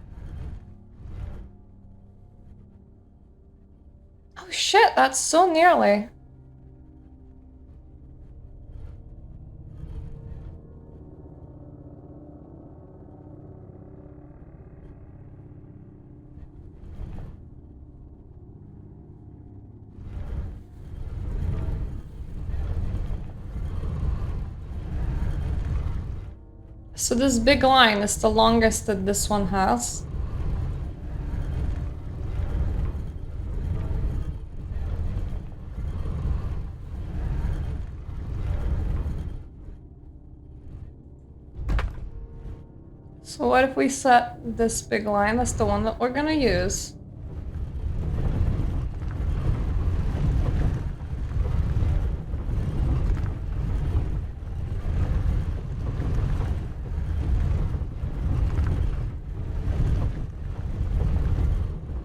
Oh shit, that's so nearly. So this big line is the longest that this one has. So what if we set this big line as the one that we're gonna use?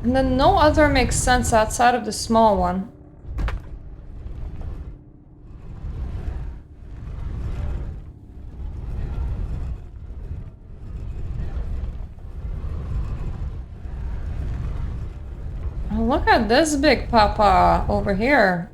And then no other makes sense outside of the small one. Oh, look at this big papa over here.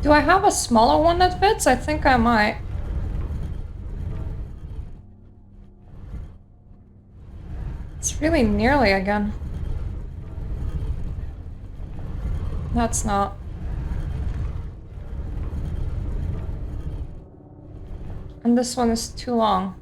Do I have a smaller one that fits? I think I might. It's really nearly again. That's not. And this one is too long.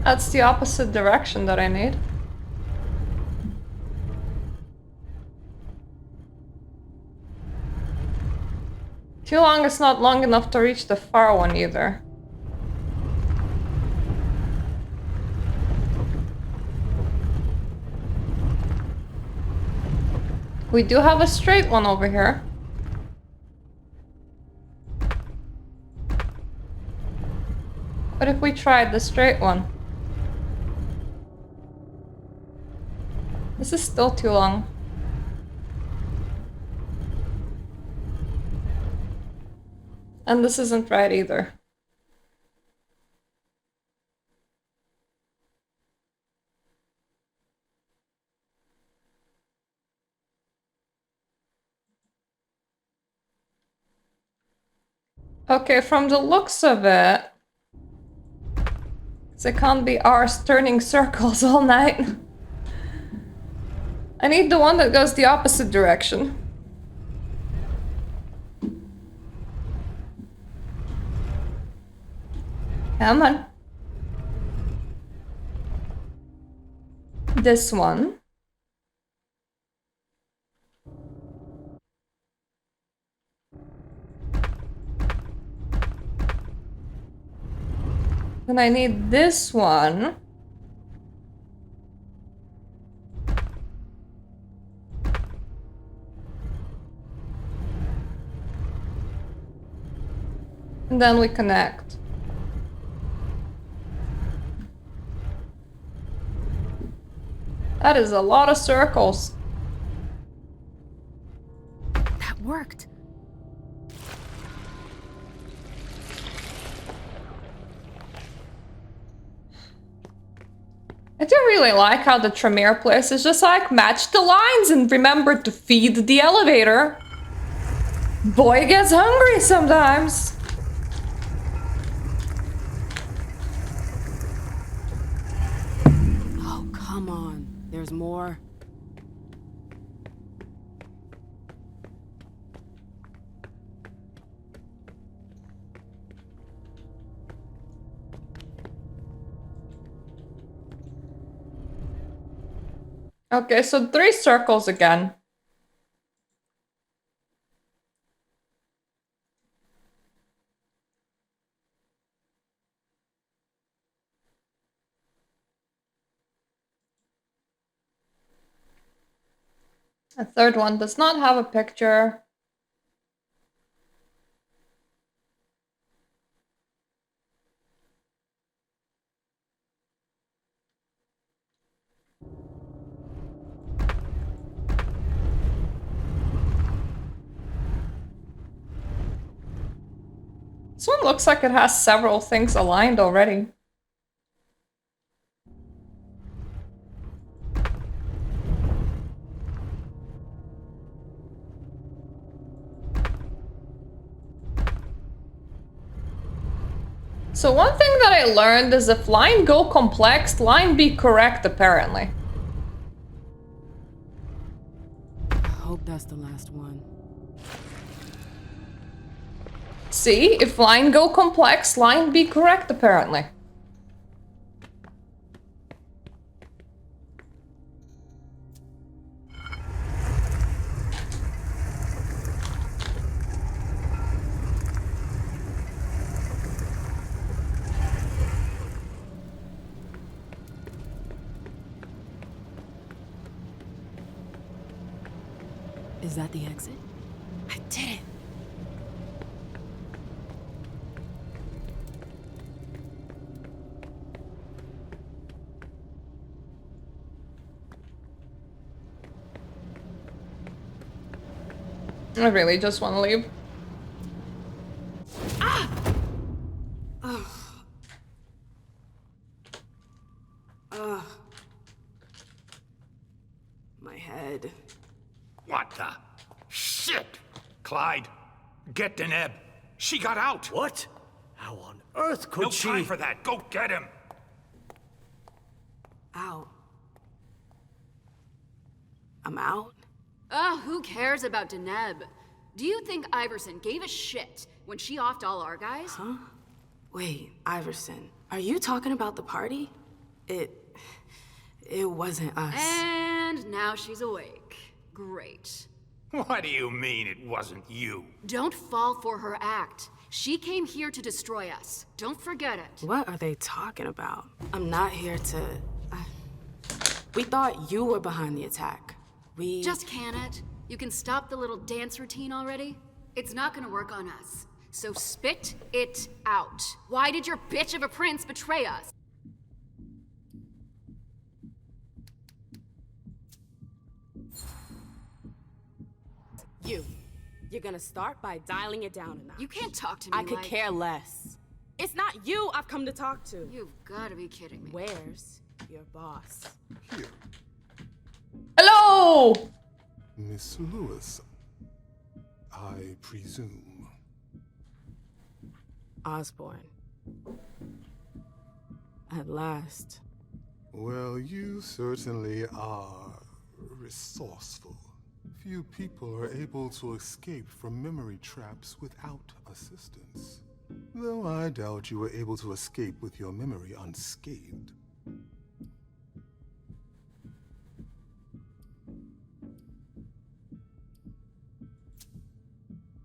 That's the opposite direction that I need. Too long is not long enough to reach the far one either. We do have a straight one over here. What if we tried the straight one? This is still too long. And this isn't right either. Okay, from the looks of it, it can't be ours turning circles all night. I need the one that goes the opposite direction. Come on. This one. Then I need this one. And then we connect. That is a lot of circles. That worked. I do really like how the Tremere place is just like, match the lines and remember to feed the elevator. Boy gets hungry sometimes. Oh, come on. There's more. Okay, so 3 circles again. A third one does not have a picture. This one looks like it has several things aligned already. So one thing that I learned is if line go complex, line be correct apparently. I hope that's the last one. See, if line go complex, line be correct apparently. Is that the exit? I did it! I really just want to leave. Ah! Ugh. Ugh. My head. What the? Shit! Clyde, get Deneb. She got out! What? How on earth could she? No time for that. Go get him! Out. I'm out? Ugh, who cares about Deneb? Do you think Iverson gave a shit when she offed all our guys? Huh? Wait, Iverson, are you talking about the party? It wasn't us. And now she's awake. Great. What do you mean it wasn't you? Don't fall for her act. She came here to destroy us. Don't forget it. What are they talking about? I'm not here to... We thought you were behind the attack. We... Just can it? You can stop the little dance routine already? It's not gonna work on us. So spit it out. Why did your bitch of a prince betray us? You're gonna start by dialing it down a notch. You can't talk to me I could care less. It's not you I've come to talk to. You've gotta be kidding me. Where's your boss? Here. Hello! Miss Lewis, I presume. Osborne. At last. Well, you certainly are resourceful. Few people are able to escape from memory traps without assistance. Though I doubt you were able to escape with your memory unscathed.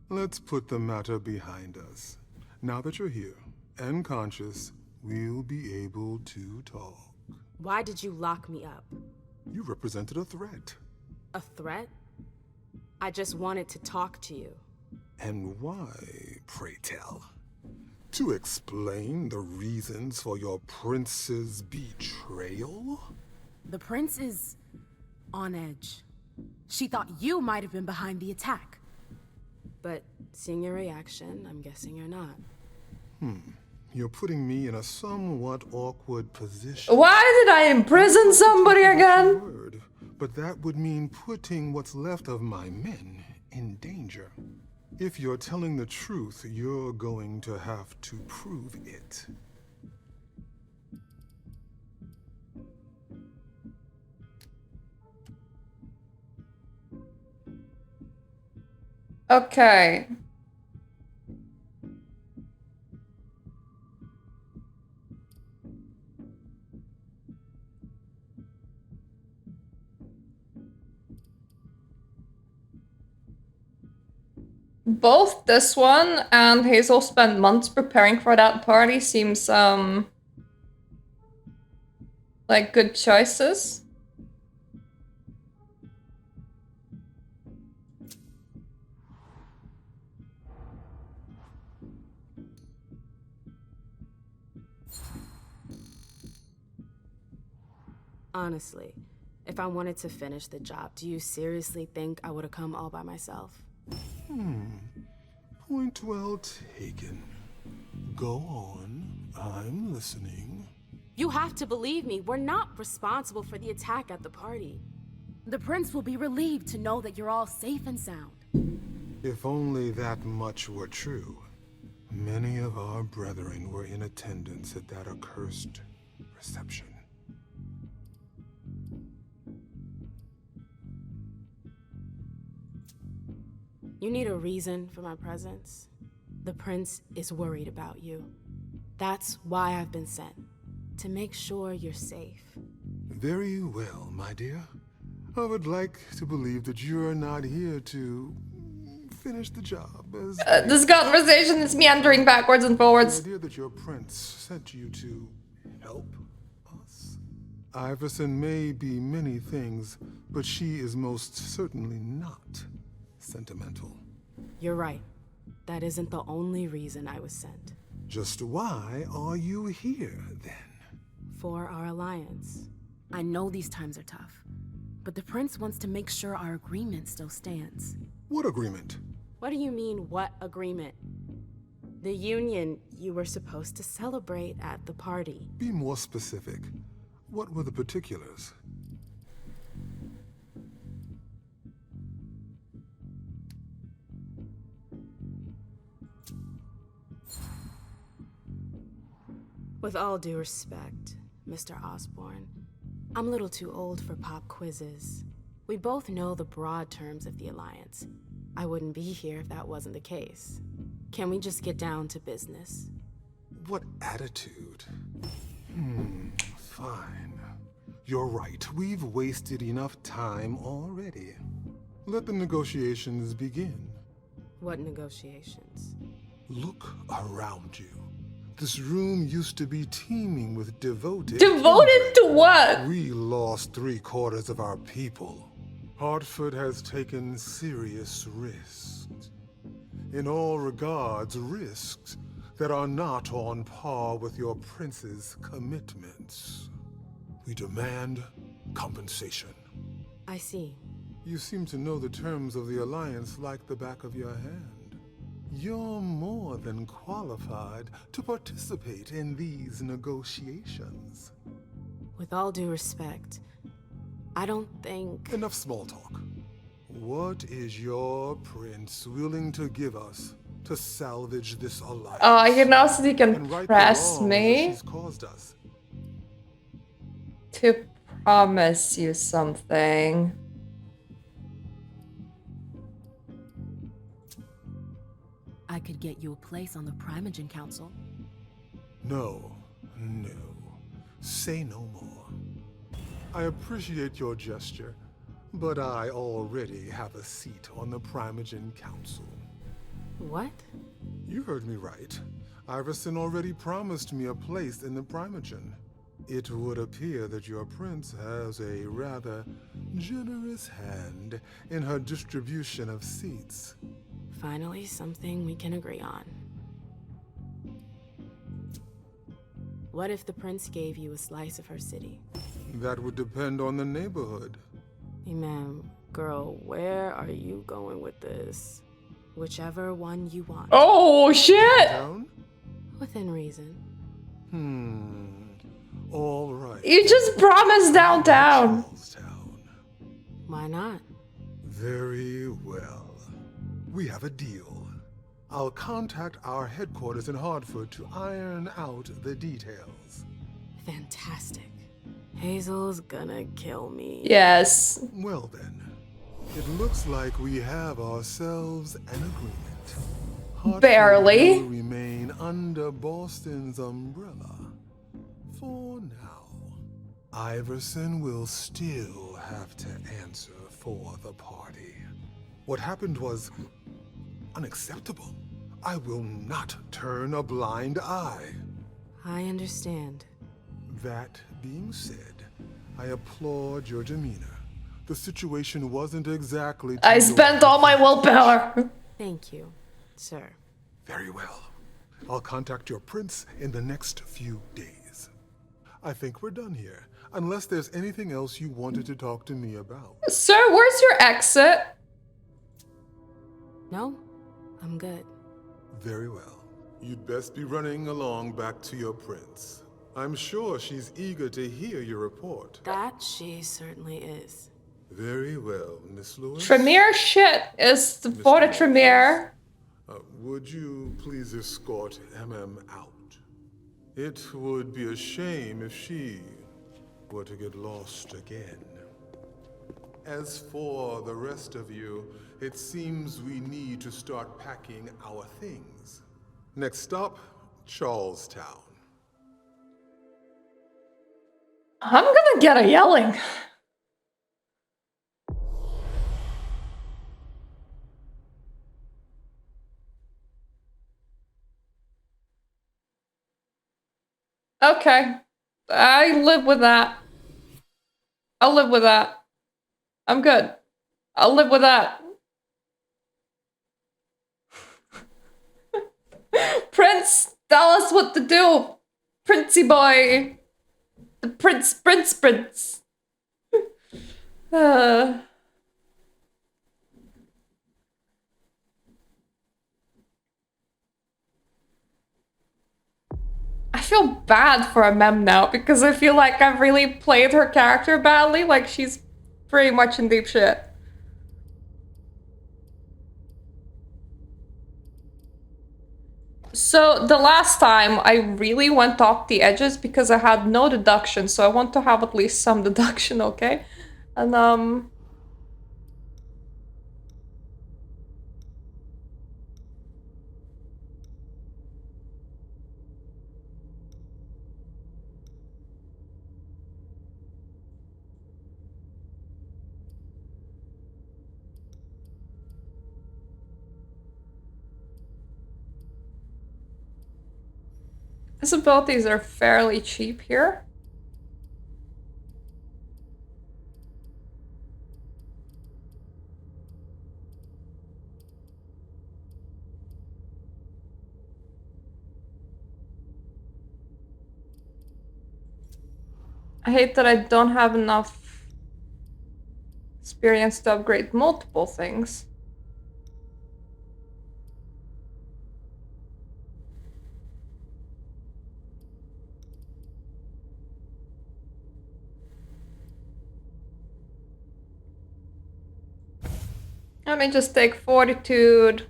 Let's put the matter behind us. Now that you're here and conscious, we'll be able to talk. Why did you lock me up? You represented a threat. A threat? I just wanted to talk to you. And why, pray tell? To explain the reasons for your prince's betrayal? The prince is on edge. She thought you might have been behind the attack. But seeing your reaction, I'm guessing you're not. You're putting me in a somewhat awkward position. Why did I imprison somebody again? Word, but that would mean putting what's left of my men in danger. If you're telling the truth, you're going to have to prove it. Okay. Both this one and Hazel spent months preparing for that party seems, like good choices. Honestly, if I wanted to finish the job, do you seriously think I would have come all by myself? Point well taken. Go on. I'm listening. You have to believe me. We're not responsible for the attack at the party. The prince will be relieved to know that you're all safe and sound. If only that much were true. Many of our brethren were in attendance at that accursed reception. You need a reason for my presence. The prince is worried about you. That's why I've been sent. To make sure you're safe. Very well, my dear. I would like to believe that you're not here to finish the job as... This conversation is meandering backwards and forwards. The idea that your prince sent you to help us. Iverson may be many things, but she is most certainly not sentimental. You're right. That isn't the only reason I was sent. Just why are you here, then? For our alliance. I know these times are tough, but the prince wants to make sure our agreement still stands. What agreement? What do you mean, what agreement? The union you were supposed to celebrate at the party. Be more specific. What were the particulars? With all due respect, Mr. Osborne, I'm a little too old for pop quizzes. We both know the broad terms of the Alliance. I wouldn't be here if that wasn't the case. Can we just get down to business? What attitude? Fine. You're right. We've wasted enough time already. Let the negotiations begin. What negotiations? Look around you. This room used to be teeming with devoted... Devoted to what? We lost 3/4 of our people. Hartford has taken serious risks. In all regards, risks that are not on par with your prince's commitments. We demand compensation. I see. You seem to know the terms of the Alliance like the back of your hand. You're more than qualified to participate in these negotiations. With all due respect, I don't think... Enough small talk. What is your prince willing to give us to salvage this alliance? You know, so you can right press me she's caused us. to promise you something. I could get you a place on the Primogen Council. No. Say no more. I appreciate your gesture, but I already have a seat on the Primogen Council. What? You heard me right. Iverson already promised me a place in the Primogen. It would appear that your prince has a rather generous hand in her distribution of seats. Finally, something we can agree on. What if the prince gave you a slice of her city? That would depend on the neighborhood. Hey, ma'am, girl, where are you going with this? Whichever one you want. Oh, shit! Down? Within reason. All right. You just promised downtown. Why not? Very well. We have a deal. I'll contact our headquarters in Hartford to iron out the details. Fantastic. Hazel's gonna kill me. Yes. Well then, it looks like we have ourselves an agreement. Hartford Barely. will remain under Boston's umbrella for now. Iverson will still have to answer for the party. What happened was unacceptable. I will not turn a blind eye. I understand. That being said, I applaud your demeanor. The situation wasn't exactly... I spent all my willpower. Thank you, sir. Very well. I'll contact your prince in the next few days. I think we're done here, unless there's anything else you wanted to talk to me about. Sir, where's your exit? No, I'm good. Very well. You'd best be running along back to your prince. I'm sure she's eager to hear your report. That she certainly is. Very well, Miss Lewis. Tremere shit is for the Tremere. Would you please escort MM out? It would be a shame if she were to get lost again. As for the rest of you, it seems we need to start packing our things. Next stop, Charlestown. I'm gonna get a yelling. Okay. I live with that. I'll live with that. I'm good. I'll live with that. Prince, tell us what to do. Princey boy. The prince. I feel bad for Mem now because I feel like I've really played her character badly. Like she's pretty much in deep shit. So the last time I really went off the edges because I had no deduction, so I want to have at least some deduction, okay? And his abilities are fairly cheap here. I hate that I don't have enough experience to upgrade multiple things. Let me just take fortitude.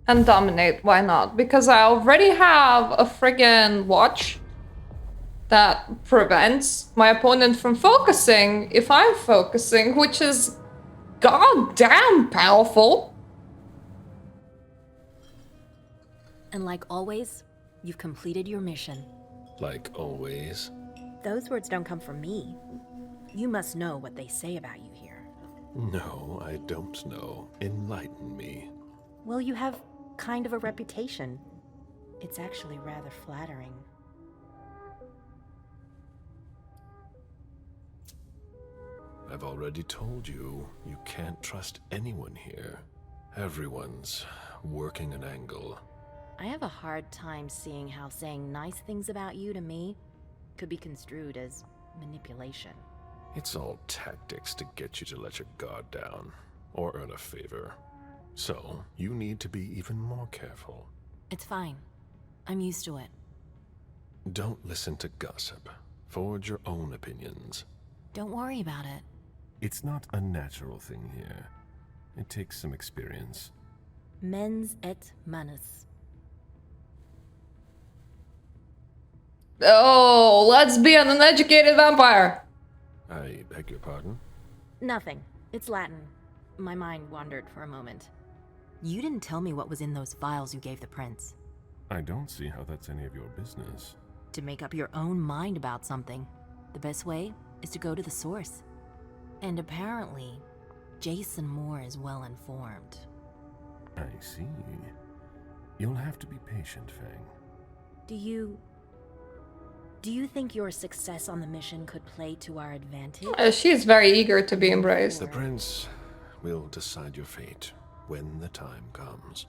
and dominate. Why not? Because I already have a friggin' watch that prevents my opponent from focusing if I'm focusing, which is goddamn powerful. And like always, you've completed your mission. Like always. Those words don't come from me. You must know what they say about you here. No, I don't know. Enlighten me. Well, you have kind of a reputation. It's actually rather flattering. I've already told you, you can't trust anyone here. Everyone's working an angle. I have a hard time seeing how saying nice things about you to me could be construed as manipulation. It's all tactics to get you to let your guard down, or earn a favor. So, you need to be even more careful. It's fine. I'm used to it. Don't listen to gossip. Forge your own opinions. Don't worry about it. It's not a natural thing here. It takes some experience. Mens et manus. Oh, let's be an uneducated vampire. I beg your pardon? Nothing. It's Latin. My mind wandered for a moment. You didn't tell me what was in those files you gave the prince. I don't see how that's any of your business. To make up your own mind about something, the best way is to go to the source. And apparently, Jason Moore is well informed. I see. You'll have to be patient, Fang. Do you think your success on the mission could play to our advantage? She's very eager to be embraced. The prince will decide your fate when the time comes.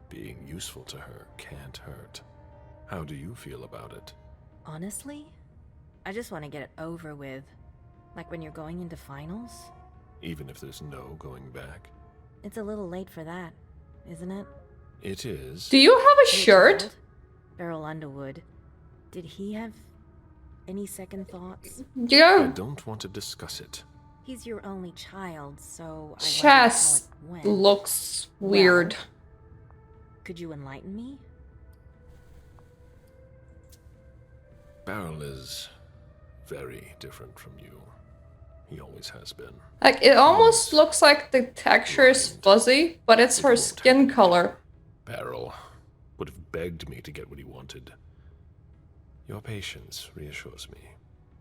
Being useful to her can't hurt. How do you feel about it? Honestly, I just want to get it over with. Like when you're going into finals? Even if there's no going back? It's a little late for that, isn't it? It is. Do you have a shirt? Beryl Underwood. Did he have any second thoughts? Yeah. I don't want to discuss it. He's your only child, so I Chest wonder how it went. looks weird. Well, could you enlighten me? Beryl is very different from you. He always has been. Like, it almost looks like the texture is fuzzy, but it's her skin color. Beryl would have begged me to get what he wanted. Your patience reassures me.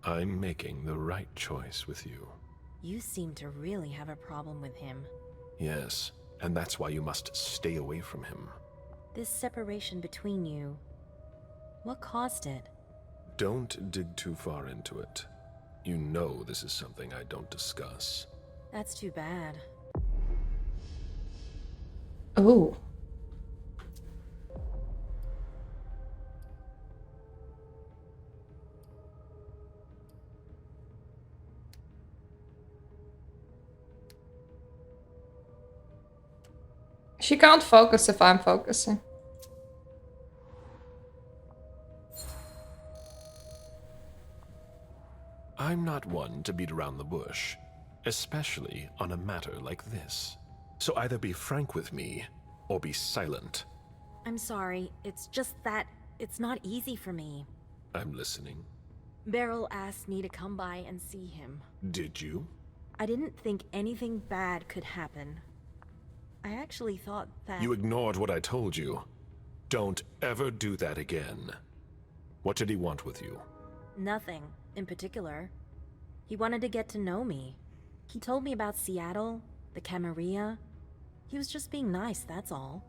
I'm making the right choice with you. You seem to really have a problem with him. Yes, and that's why you must stay away from him. This separation between you, what caused it? Don't dig too far into it. You know this is something I don't discuss. That's too bad. Oh. She can't focus if I'm focusing. I'm not one to beat around the bush, especially on a matter like this. So either be frank with me, or be silent. I'm sorry, it's just that it's not easy for me. I'm listening. Beryl asked me to come by and see him. Did you? I didn't think anything bad could happen. I actually thought that... You ignored what I told you. Don't ever do that again. What did he want with you? Nothing in particular. He wanted to get to know me. He told me about Seattle, the Camarilla. He was just being nice, that's all.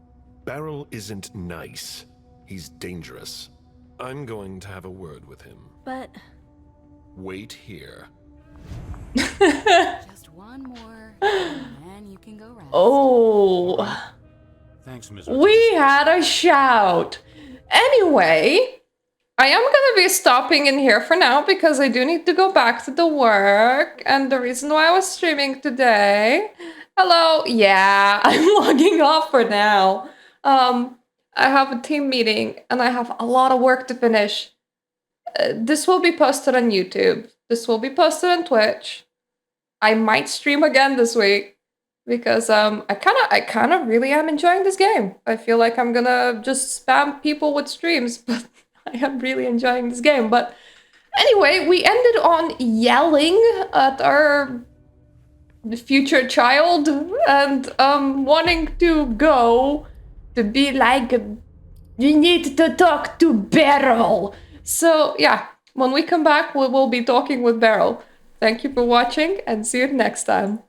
Beryl isn't nice. He's dangerous. I'm going to have a word with him. But... Wait here. Just one more, and then you can go rest. Oh. Thanks, Ms. We had a shout. Anyway, I am gonna be stopping in here for now because I do need to go back to the work. And the reason why I was streaming today... Hello, yeah, I'm logging off for now. I have a team meeting and I have a lot of work to finish. This will be posted on YouTube. This will be posted on Twitch. I might stream again this week. because I kind of really am enjoying this game. I feel like I'm gonna just spam people with streams, but I am really enjoying this game. But anyway, we ended on yelling at our future child and wanting to go to be like, you need to talk to Beryl. So yeah, when we come back, we will be talking with Beryl. Thank you for watching and see you next time.